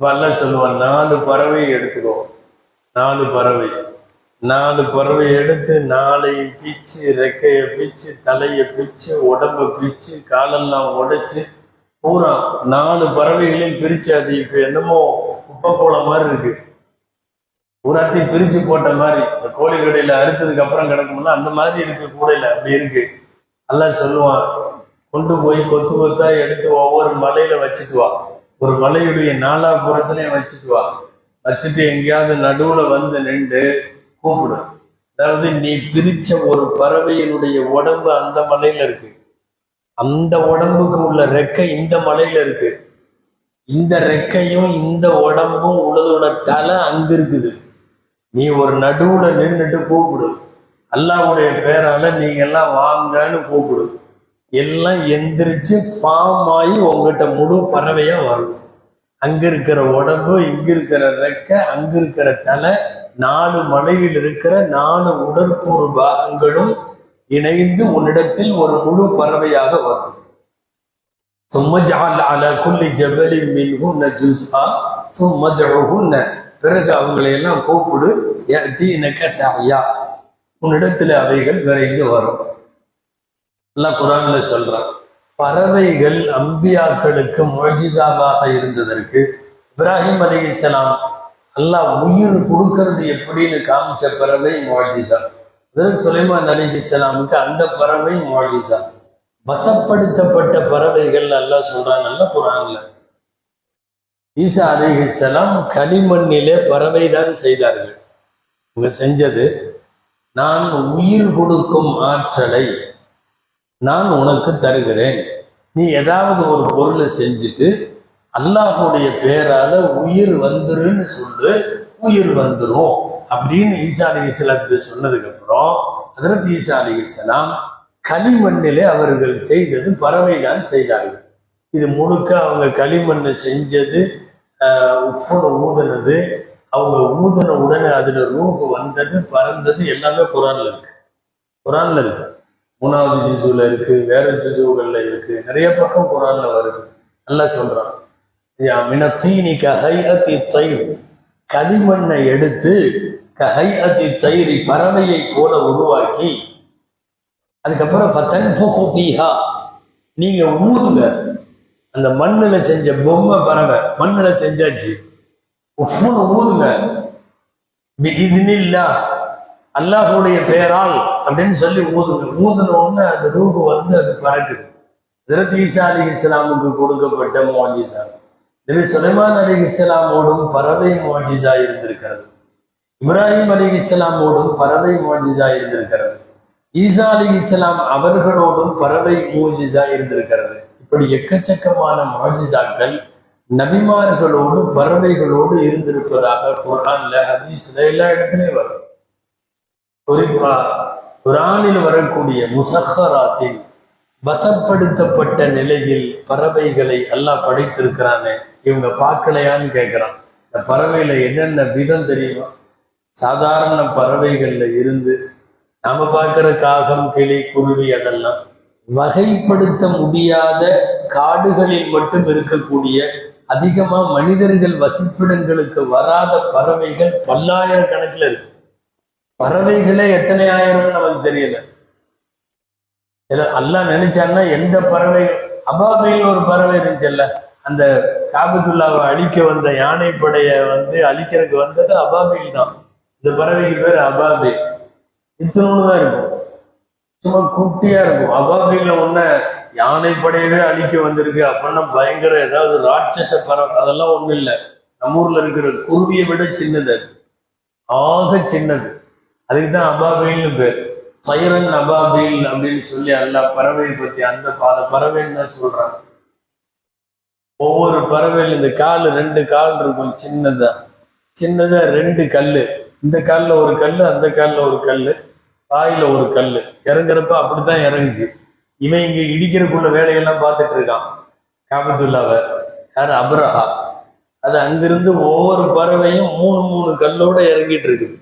அல்லாஹ் சொல்லுவான், 4 பறவை எடுத்துக்கோ. 4 பறவை எடுத்து 4ஐயும் பிச்சு, ரெக்கையை பிச்சு, தலையை பிச்சு, உடம்பை பிச்சு, காலெல்லாம் உடைச்சு பூரா 4 பறவைகளையும் பிரிச்சு, அது இப்ப என்னமோ குப்பை போல மாதிரி இருக்கு. பூராத்தையும் பிரிச்சு போட்ட மாதிரி, இந்த கோழி கடையில அறுத்ததுக்கு அப்புறம் கிடக்கும்ல அந்த மாதிரி இருக்கு. கூடையில அப்படி இருக்கு. அல்லாஹ் சொல்லுவான், கொண்டு போய் கொத்து கொத்தா எடுத்து ஒவ்வொரு மலையில வச்சுட்டு வா. ஒரு மலையுடைய 4புறத்துலயும் வச்சுட்டு வா. வச்சுட்டு எங்கேயாவது நடுவுல வந்து நின்று கூப்பிடு. அதாவது நீ பிரிச்ச ஒரு பறவையினுடைய உடம்பு அந்த மலையில இருக்கு, அந்த உடம்புக்கு உள்ள ரெக்கை இந்த மலையில இருக்கு, இந்த ரெக்கையும் இந்த உடம்பும் உள்ளதோட தலை அங்க இருக்குது. நீ ஒரு நடுவுல நின்றுட்டு கூப்பிடு. அல்லாஹ்வுடைய பேரால நீங்க எல்லாம் வாங்கன்னு கூப்பிடு. எல்லாம் எந்திரிச்சு ஃபார்ம் ஆகி உங்ககிட்ட முழு பறவையா வரும். அங்க இருக்கிற உடம்பு, இங்க இருக்கிற ரெக்கை, அங்க இருக்கிற தலை, 4 மலையில் இருக்கிற 4 உடற்கூறு பாகங்களும் இணைந்து உன்னிடத்தில் ஒரு முழு பறவையாக வரும். பிறகு அவங்களை எல்லாம் கூப்பிடு, உன்னிடத்துல அவைகள் விரைந்து வரும். அல்லாஹ் குர்ஆன்ல சொல்றான். பறவைகள் அம்பியாக்களுக்கு முஅஜிஸாவாக இருந்ததற்கு இப்ராஹிம் அலைஹிஸ்ஸலாம் அல்லாஹ் உயிர் கொடுக்கறது எப்படின்னு காமிச்ச பறவை முஅஜிஸா. அதாவது சுலைமான் அலைஹிஸ்ஸலாமுக்கு அந்த பறவை முஅஜிஸா. வசப்படுத்தப்பட்ட பறவைகள் அல்லாஹ் சொல்றான் நல்ல குர்ஆன்ல. ஈசா அலைஹிஸ்ஸலாம் களிமண்ணிலே பறவை தான் செய்தார்கள். இவங்க செஞ்சது, நான் உயிர் கொடுக்கும் ஆற்றலை நான் உனக்கு தருகிறேன், நீ ஏதாவது ஒரு பொருளை செஞ்சுட்டு அல்லாஹ்வுடைய பேரால உயிர் வந்துருன்னு சொல்லு, உயிர் வந்துரும் அப்படின்னு ஈசா அலைஹிஸ்ஸலாத்துக்கு சொன்னதுக்கு அப்புறம் ஹஜ்ரத் ஈசா அலைஹிஸ்ஸலாம் களிமண்ணிலே அவர்கள் செய்தது பறவை தான் செய்தார்கள். இது முழுக்க அவங்க களிமண்ணை செஞ்சது, உப்புனை ஊதுனது, அவங்க ஊதுன உடனே அதுல ரூஹ் வந்தது, பறந்தது, எல்லாமே குர்ஆன்ல இருக்கு. 3வது ஜுஸுல இருக்கு, வேற ஜுஸுகள்ல இருக்கு, நிறைய பக்கம் குர்ஆன்ல வருது. அல்லாஹ் சொல்றான், மினத்தீனி கஹைஅத்தி தைர், களிமண்ணை எடுத்து கஹைஅத்தி தைரி, பறவையை போல உருவாக்கி, அதுக்கப்புறம் ஃபதன்ஃபுஹு ஃபீஹா, நீங்க ஊதுங்க. அந்த மண்ணுல செஞ்ச பொம்மை பறவை மண்ணுல செஞ்சாச்சு, உஃப்னு ஊதுங்க. பிஇذنில்லாஹ், அல்லாஹ்வுடைய பெயரால் அப்படின்னு சொல்லி ஊதுங்க. ஊதுனோன்னு அது ரூஹ் வந்து அது பறக்குது. ஹஜ்ரத் ஈசா அலைஹிஸ்ஸலாமுக்கு கொடுக்கப்பட்ட முஅஜிஸா. நபி சுலைமான் அலைஹிஸ்ஸலாமோடும் பறவை முஅஜிஸா இருந்திருக்கிறது. இப்ராஹிம் அலைஹிஸ்ஸலாமோடும் பறவை முஅஜிஸா இருந்திருக்கிறது. ஈசா அலைஹிஸ்ஸலாம் அவர்களோடும் பறவை முஅஜிஸா இருந்திருக்கிறது. இப்படி எக்கச்சக்கமான முஅஜிஸாக்கள் நபிமார்களோடு பறவைகளோடு இருந்திருப்பதாக குர்ஆன்ல, ஹதீஸ்ல எல்லா இடத்துலையும் வரும். குறிப்பா குர்ஆனில் வரக்கூடிய முசஹராத்தின் வசப்படுத்தப்பட்ட நிலையில் பறவைகளை எல்லாம் படைத்திருக்கிறானே, இவங்க பார்க்கலையான்னு கேட்கிறான். இந்த பறவையில என்னென்ன விதம் தெரியுமா? சாதாரண பறவைகள்ல இருந்து நாம பார்க்கிற காகம், கிளி, குருவி அதெல்லாம் வகைப்படுத்த முடியாத காடுகளில் மட்டும் இருக்கக்கூடிய அதிகமா மனிதர்கள் வசிப்பிடங்களுக்கு வராத பறவைகள் பல்லாயிரக்கணக்கில் இருக்கு. பறவைகளே எத்தனை ஆயிரம் நமக்கு தெரியல. அல்லாஹ் நினைச்சான்னா எந்த பறவைகள், அபாபில்னு ஒரு பறவை இருந்துச்சுல்ல, அந்த காபத்துல்லாவை அழிக்க வந்த யானை படைய அழிக்கிறதுக்கு வந்தது அபாபில் தான். இந்த பறவைக்கு பேர் அபாபில். இத்தனோடு தான் இருக்கும், சும்மா குட்டியா இருக்கும். அபாபில்ல ஒன்ன யானை படையவே அழிக்க வந்திருக்கு அப்படின்னா பயங்கர ஏதாவது ராட்சச பறவை, அதெல்லாம் ஒண்ணும் இல்லை. நம்ம ஊர்ல இருக்கிற குருவியை விட சின்னது, ஆக சின்னது. அதுக்கு தான் அபாபில்னு பேர். சைரன் அபாபில் அப்படின்னு சொல்லி அல்லாஹ் பறவையை பத்தி அந்த பறவைன்னு தான் சொல்றாங்க. ஒவ்வொரு பறவையில் இந்த கால் 2 கால் இருக்கும், சின்னதா 2 கல்லு. இந்த காலில் ஒரு கல்லு, அந்த காலில் ஒரு கல்லு, வாயில ஒரு கல்லு. இறங்குறப்ப அப்படித்தான் இறங்குச்சு. இவன் இங்க இடிக்கிறதுக்குள்ள வேலையெல்லாம் பார்த்துட்டு இருக்கான் காபத்துல்லாவை. யார்? அப்ரஹா. அது அங்கிருந்து ஒவ்வொரு பறவையும் 3 கல்லோட இறங்கிட்டு இருக்குது.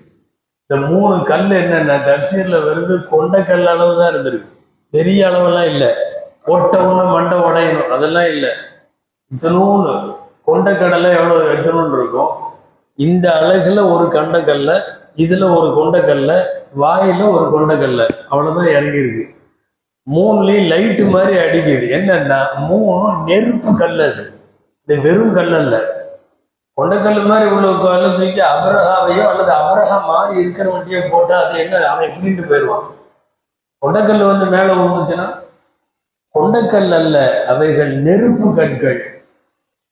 இந்த 3 கல் என்னன்னா தப்சீர்ல வருது, கொண்டைக்கல் அளவு தான் இருந்திருக்கு, பெரிய அளவெல்லாம் இல்லை. போட்ட ஒண்ணு மண்டை உடையணும் அதெல்லாம் இல்லை. இத்தனூன்னு கொண்டைக்கடலை எவ்வளவு எத்தனூன்னு இருக்கும், இந்த அழகுல ஒரு கொண்டைக்கல்ல, இதுல ஒரு கொண்டைக்கல்ல, வாயில ஒரு கொண்டைக்கல்ல, அவ்வளவுதான் இறங்கியிருக்கு. 3லையும் லைட்டு மாதிரி அடிக்குது. என்னன்னா 3 நெருப்பு கல். அது இந்த வெறும் கல் அல்ல. கொண்டைக்கல் மாதிரி உள்ள கல்லை தூக்கி அபரகாவையோ அல்லது அபரகா மாதிரி இருக்கிற வண்டியோ போட்டா அது என்ன, அவன் எப்படின்ட்டு போயிடுவான். கொண்டைக்கல் மேல விழுந்துச்சுன்னா கொண்டைக்கல் அல்ல, அவைகள் நெருப்பு கற்கள்.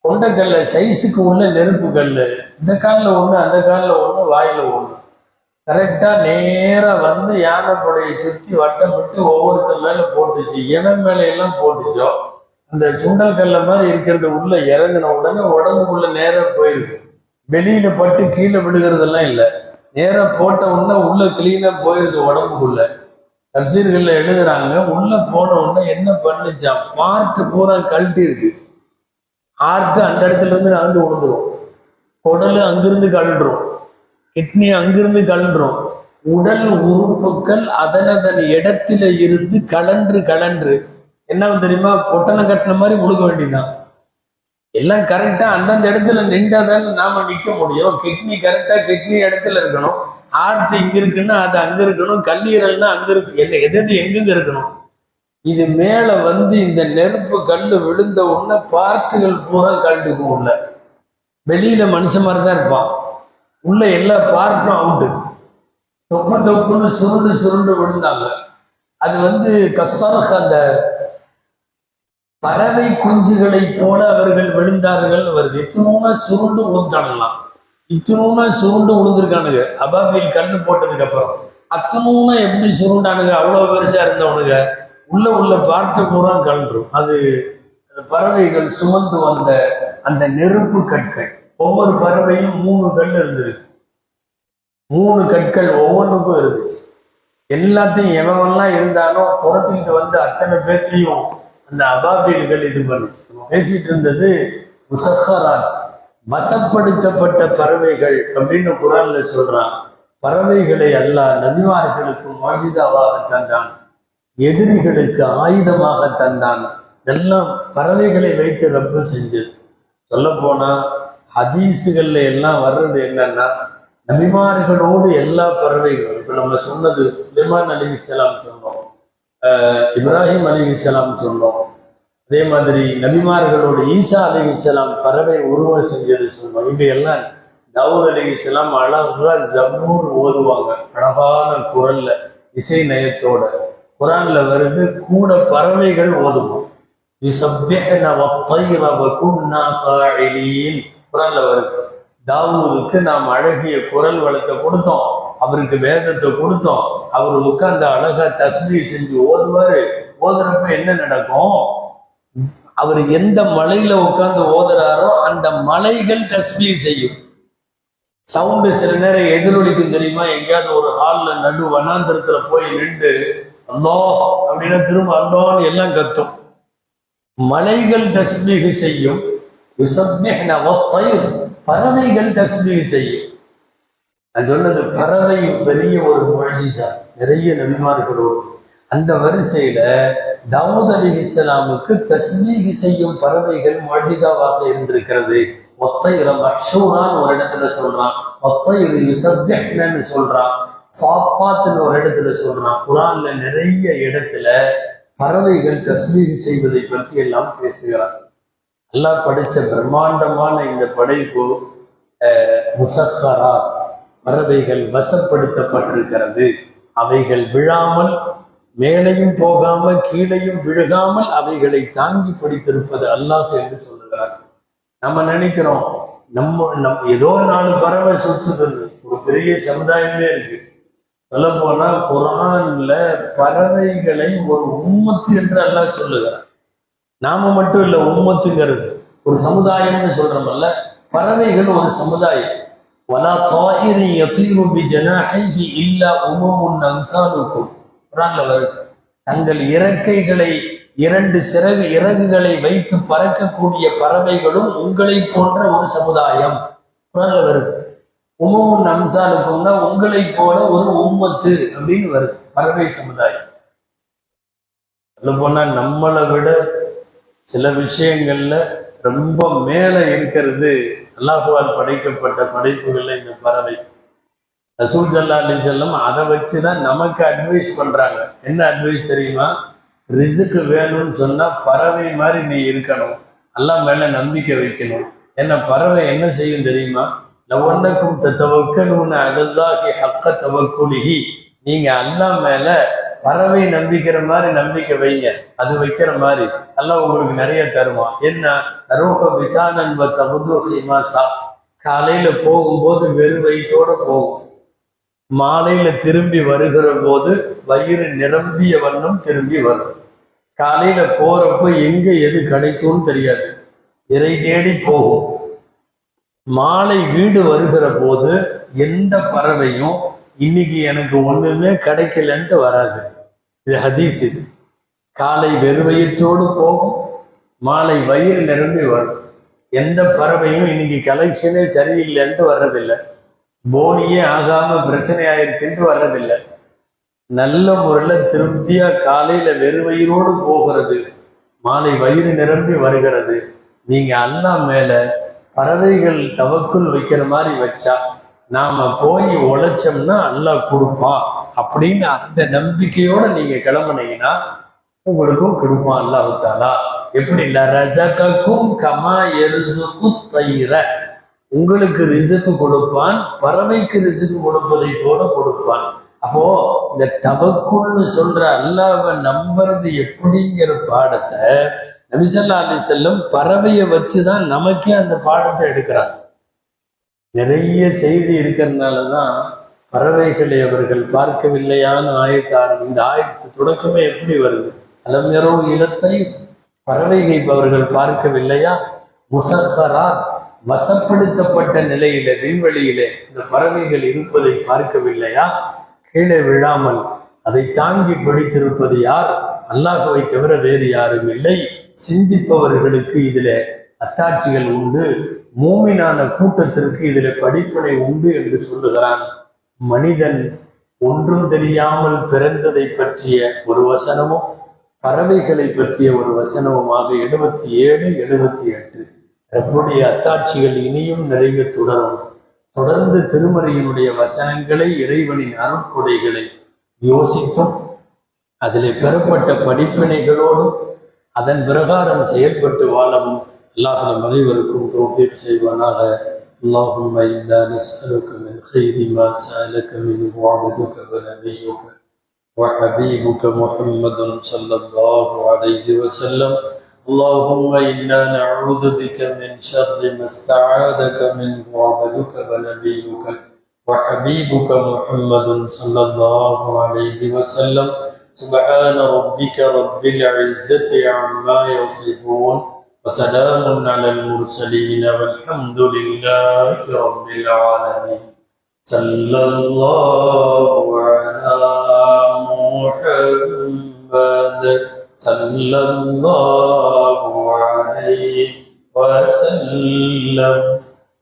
கொண்டைக்கல்ல சைஸுக்கு உள்ள நெருப்பு கல். இந்த காலில் ஒண்ணு, அந்த காலில் ஒண்ணு, வாயில ஒண்ணு. கரெக்டா நேரா யானைப்படையை சுத்தி வட்டம் விட்டு ஒவ்வொருத்தர் மேல போட்டுச்சு. இனம் மேல எல்லாம் போட்டுச்சோ, அந்த சுண்டல் கல்ல மாதிரி இருக்கிறது உள்ள இறங்கின உடனே உடம்புக்குள்ள நேரா போயிருக்கு. வெளியில பட்டு கீழே விழுகிறதெல்லாம் இல்லை, நேரா போட்ட உடனே உள்ள கிளீனா போயிருது உடம்புக்குள்ள. தப்சீர்கள்ல எழுதுறாங்க, உள்ள போன உடனே என்ன பண்ணுச்சான், பார்ட்டு பூரா கழட்டி இருக்கு. ஹார்ட் அந்த இடத்துல இருந்து நகர்ந்து விழுந்துரும், குடல் அங்கிருந்து கழன்றும், கிட்னி அங்கிருந்து கழன்றும், உடல் உறுப்புகள் அதனதன் இடத்துல இருந்து கலன்று என்ன தெரியுமா, கொட்டனை கட்டின மாதிரி முழுக வேண்டியதுதான். எல்லாம் கரெக்டா அந்தந்த இடத்துல நின்றாதான் நாம நிக்க முடியும். கிட்னி கரெக்டா கிட்னி இடத்துல இருக்கணும், ஹார்ட் இங்க இருக்குன்னா அது அங்க இருக்கணும், கல்லீரல்னா அங்க இருக்கு, எது எங்கெங்க இருக்கணும். இது மேல இந்த நெருப்பு கல்லு விழுந்த உடனே பார்ட்டுகள் பூரா கழட்டுக்கும். உள்ள வெளியில மனுஷன் மாதிரிதான் இருப்பான், உள்ள எல்லா பார்ட்டும் அவுட்டு. தொப்புன்னு சுருண்டு விழுந்தாங்க. அது கசரக, அந்த பறவை குஞ்சுகளை போல அவர்கள் விழுந்தார்கள் வருது. இத்தனூனா சுருண்டு விழுந்தானுங்களாம், இத்தனூனா சுருண்டு விழுந்திருக்கானுங்க. அபாபில் கண்ணு போட்டதுக்கு அப்புறம் அத்தனூனா எப்படி சுருண்டானுங்க, அவ்வளவு பெருசா இருந்தவனுங்க. உள்ள பார்ட்டு பூரா கழன்றும். அது பறவைகள் சுமந்து வந்த அந்த நெருப்பு கற்கள். ஒவ்வொரு பறவையும் 3 கல் இருந்திருக்கு. 3 கற்கள் ஒவ்வொன்றுக்கும் இருந்துச்சு. எல்லாத்தையும் எவன்லாம் இருந்தாலும் துரத்திட்டு அத்தனை பேர்த்தையும் அந்த அபாபில்கள் இது பண்ணிச்சு. பேசிட்டு இருந்தது முசஹராத், வசப்படுத்தப்பட்ட பறவைகள் அப்படின்னு குர்ஆன்ல சொல்றான். பறவைகளை அல்லாஹ் நபிமார்களுக்கு முஅஜிஸாவாக தந்தான், எதிரிகளுக்கு ஆயுதமாக தந்தான். எல்லாம் பறவைகளை வைத்து ரப்பு செஞ்சது. சொல்ல போனா ஹதீஸுகள்ல எல்லாம் வர்றது என்னன்னா, நபிமார்களோடு எல்லா பறவைகளும், இப்ப நம்ம சொன்னது சுலைமான் அலைஹிஸ்ஸலாம் சொன்னோம், இப்ராஹிம் அலைஹிஸ்ஸலாம் சொன்னோம், அதே மாதிரி நபிமார்களோடு ஈசா அலைஹிஸ்ஸலாம் பறவை உருவம் செஞ்சது சொன்னோம். இப்படி எல்லாம் தாவூத் அலைஹிஸ்ஸலாம் அழகா ஜபூர் ஓதுவாங்க, அழகான குரல்ல இசை நயத்தோட. குர்ஆன்ல வருது, கூட பறவைகள் ஓதுவோம். குர்ஆன்ல வருது, தாவூதுக்கு நாம் அழகிய குரல் வளத்தை கொடுத்தோம், அவருக்கு வேதத்தை கொடுத்தோம், அவர் உட்கார்ந்து அழகா தஸ்பீஹ் செஞ்சு ஓதுவாரு. ஓதுறப்ப என்ன நடக்கும், அவர் எந்த மலையில உட்கார்ந்து ஓதுறாரோ அந்த மலைகள் தஸ்பீஹ் செய்யும். சவுண்டு சில நேரம் எதிரொலிக்கும் தெரியுமா. எங்கேயாவது ஒரு ஹால்ல நடு வனாந்திரத்துல போய் நின்று அல்லாஹ் அப்படின்னா திரும்ப அல்லாஹ்னு எல்லாம் கத்தும். மலைகள் தஸ்பீஹ் செய்யும். யுஸப்பிஹ்ன வத்-தய்ர், பறவைகள் தஸ்பீஹ் செய்யும். நான் சொன்னது பறவை பெரிய ஒரு முஅ்ஜிஸா, நிறைய நபிமார்களோடு. அந்த வரிசையில தாவூத் அலைஹிஸ்ஸலாமுக்கு தஸ்பீஹ் செய்யும் பறவைகள் முஅ்ஜிஸாவாக இருந்திருக்கிறது. வத்-தய்ர மஹ்ஷூரான்னு ஒரு இடத்துல சொல்றான், வத்-தய்ர் யுஸப்பிஹ்னன்னு சொல்றான், சாஃபாத்னு ஒரு இடத்துல சொல்றான். குர்ஆன்ல நிறைய இடத்துல பறவைகள் தஸ்பீஹ் செய்வதை பற்றி எல்லாம் பேசுகிறார். அல்லாஹ் படைச்ச பிரம்மாண்டமான இந்த படைப்பு முசக்கராத், பறவைகள் வசப்படுத்தப்பட்டிருக்கிறது. அவைகள் விழாமல், மேலையும் போகாமல் கீழையும் விழுகாமல் அவைகளை தாங்கி பிடித்திருப்பது அல்லாஹ் என்று சொல்லுகிறார். நம்ம நினைக்கிறோம் நம்ம ஏதோ 4 பறவை சுற்றுதுன்னு, ஒரு பெரிய சமுதாயமே இருக்கு. சொல்ல போனா குர்ஆன்ல பறவைகளை ஒரு உம்மத்து என்று அல்லாஹ் சொல்லுகிறார். நாம மட்டும் இல்ல, உம்மத்துங்கிறது ஒரு சமுதாயம்னு சொல்றோம்ல, பறவைகள் ஒரு சமுதாயம். வலா தாயிரி யதீரு பிஜனாஹைஹி இல்லா உமமுன் அம்சாலுக்கும், குர்ஆன்ல வருது. தங்கள் இறக்கைகளை 2 இறகுகளை வைத்து பறக்கக்கூடிய பறவைகளும் உங்களை போன்ற ஒரு சமுதாயம், குர்ஆன்ல வருது. உமமுன் அம்சாலுக்கும்னா உங்களை போல ஒரு உம்மத்து அப்படின்னு வருது, பறவை சமுதாயம். சொல்ல போனா நம்மளை விட சில விஷயங்கள்ல ரொம்ப மேல இருக்கிறது அல்லாஹ்வால் படைக்கப்பட்ட படைப்புகள்ல இந்த பறவை. ரசூல் ஸல்லல்லாஹு அலைஹி வஸல்லம் அதை வச்சுதான் நமக்கு அட்வைஸ் பண்றாங்க. என்ன அட்வைஸ் தெரியுமா? ரிஸ்க் வேணும்னு சொன்னா பறவை மாதிரி நீ இருக்கணும், அல்லாஹ் மேல நம்பிக்கை வைக்கணும். ஏன்னா பறவை என்ன செய்யும் தெரியுமா? லவன்னக்கும் தத்தவக்கலூன அலல்லாஹி ஹக்க தவக்குலிஹி, நீங்க அல்லாஹ் மேல பறவை நம்பிக்கிற மாதிரி நம்பிக்கை வைங்க, அது வைக்கிற மாதிரி அல்லாஹ் உங்களுக்கு நிறைய தருவான். என்ன? ரூஹ பிதானன் வ தபுது ஹிமாசா, காலையில போகும்போது வெறும் வயிற்றோட போகும், மாலையில திரும்பி வருகிற போது வயிறு நிரம்பிய வண்ணம் திரும்பி வரும். காலையில போறப்போ எங்க எது கிடைக்கும்னு தெரியாது, இறை தேடி போகும். மாலை வீடு வருகிற போது எந்த பறவையும் இன்னைக்கு எனக்கு ஒண்ணுமே கிடைக்கலன்ட்டு வராது. இது ஹதீஸ். இது காலை வெறுவயிற்றோடு போகும், மாலை வயிறு நிரம்பி வரும். எந்த பறவையும் இன்னைக்கு கலெக்ஷனே சரியில்லைன்ட்டு வர்றதில்லை, போனியே ஆகாம பிரச்சனை ஆயிடுச்சுன்ட்டு வர்றதில்லை. நல்ல முறையில் திருப்தியா காலையில வெறுவயிரோடு போகிறது, மாலை வயிறு நிரம்பி வருகிறது. நீங்க அல்லாஹ் மேல பறவைகள் தவக்குள் வைக்கிற மாதிரி வச்சா, நாம போய் உழைச்சோம்னா அல்லாஹ் கொடுப்பான் அப்படின்னு அந்த நம்பிக்கையோட நீங்க கிளம்புனீங்கன்னா உங்களுக்கும் கொடுப்பான் அல்லாஹ் தஆலா. எப்படி? ரஸகக்கும் கமா யர்ஸுகு தைர, உங்களுக்கு ரிஸ்க் கொடுப்பான், பறவைக்கு ரிஸ்க் கொடுப்பதை போல கொடுப்பான். அப்போ இந்த தவக்குல்னு சொல்ற அல்லாஹ்வை நம்புறது எப்படிங்கிற பாடத்தை நபி ஸல்லல்லாஹு அலைஹி வஸல்லம் பறவையை வச்சுதான் நமக்கே அந்த பாடத்தை எடுக்கிறாங்க. நிறைய செய்தி இருக்கிறதுனாலதான் பறவைகளை அவர்கள் பார்க்கவில்லையான ஆயத்தார். இந்த ஆயத்து தொடக்கமே எப்படி வருது? அலம்யரோ இலத்தை, பறவைகளை அவர்கள் பார்க்கவில்லையா? முசக்கரா, வசப்படுத்தப்பட்ட நிலையில விண்வெளியிலே இந்த பறவைகள் இருப்பதை பார்க்கவில்லையா? கீழே விழாமல் அதை தாங்கி பிடித்திருப்பது யார்? அல்லாஹ்வை தவிர வேறு யாரும் இல்லை. சிந்திப்பவர்களுக்கு இதுல அத்தாட்சிகள் உண்டு, மூமினான கூட்டத்திற்கு இதுல படிப்பினை உண்டு என்று சொல்லுகிறான். மனிதன் ஒன்றும் தெரியாமல் பிறந்ததை பற்றிய ஒரு வசனமும் பறவைகளை பற்றிய ஒரு வசனமுமாக 77, 78 ரப்புடைய அத்தாட்சிகள் இனியும் நிறைய தொடரும். தொடர்ந்து திருமறையினுடைய வசனங்களை, இறைவனின் அருட்கொடைகளை யோசித்தும் அதிலே பெறப்பட்ட படிப்பினைகளோடும் அதன் பிரகாரம் செயல்பட்டு வாழவும் அல்லாஹ் நம் அனைவருக்கும் தௌஃபீக் செய்வானாக. اللهم إنا نسألك من خير ما سألك منه عبدك ونبيك وحبيبك محمد صلى الله عليه وسلم. اللهم إنا نعوذ بك من شر ما استعاذك منه عبدك ونبيك وحبيبك محمد صلى الله عليه وسلم. سبحان ربك رب العزة عما يصفون وسلام على المرسلين والحمد لله رب العالمين. صلى الله على محمد. صلى الله عليه وسلم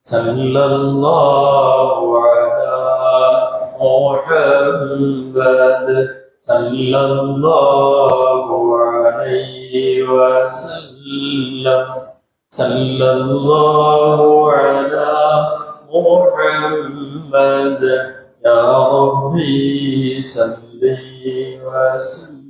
صلى الله على محمد صلى الله عليه وسلم صلى الله على محمد يا ربي صل وسلم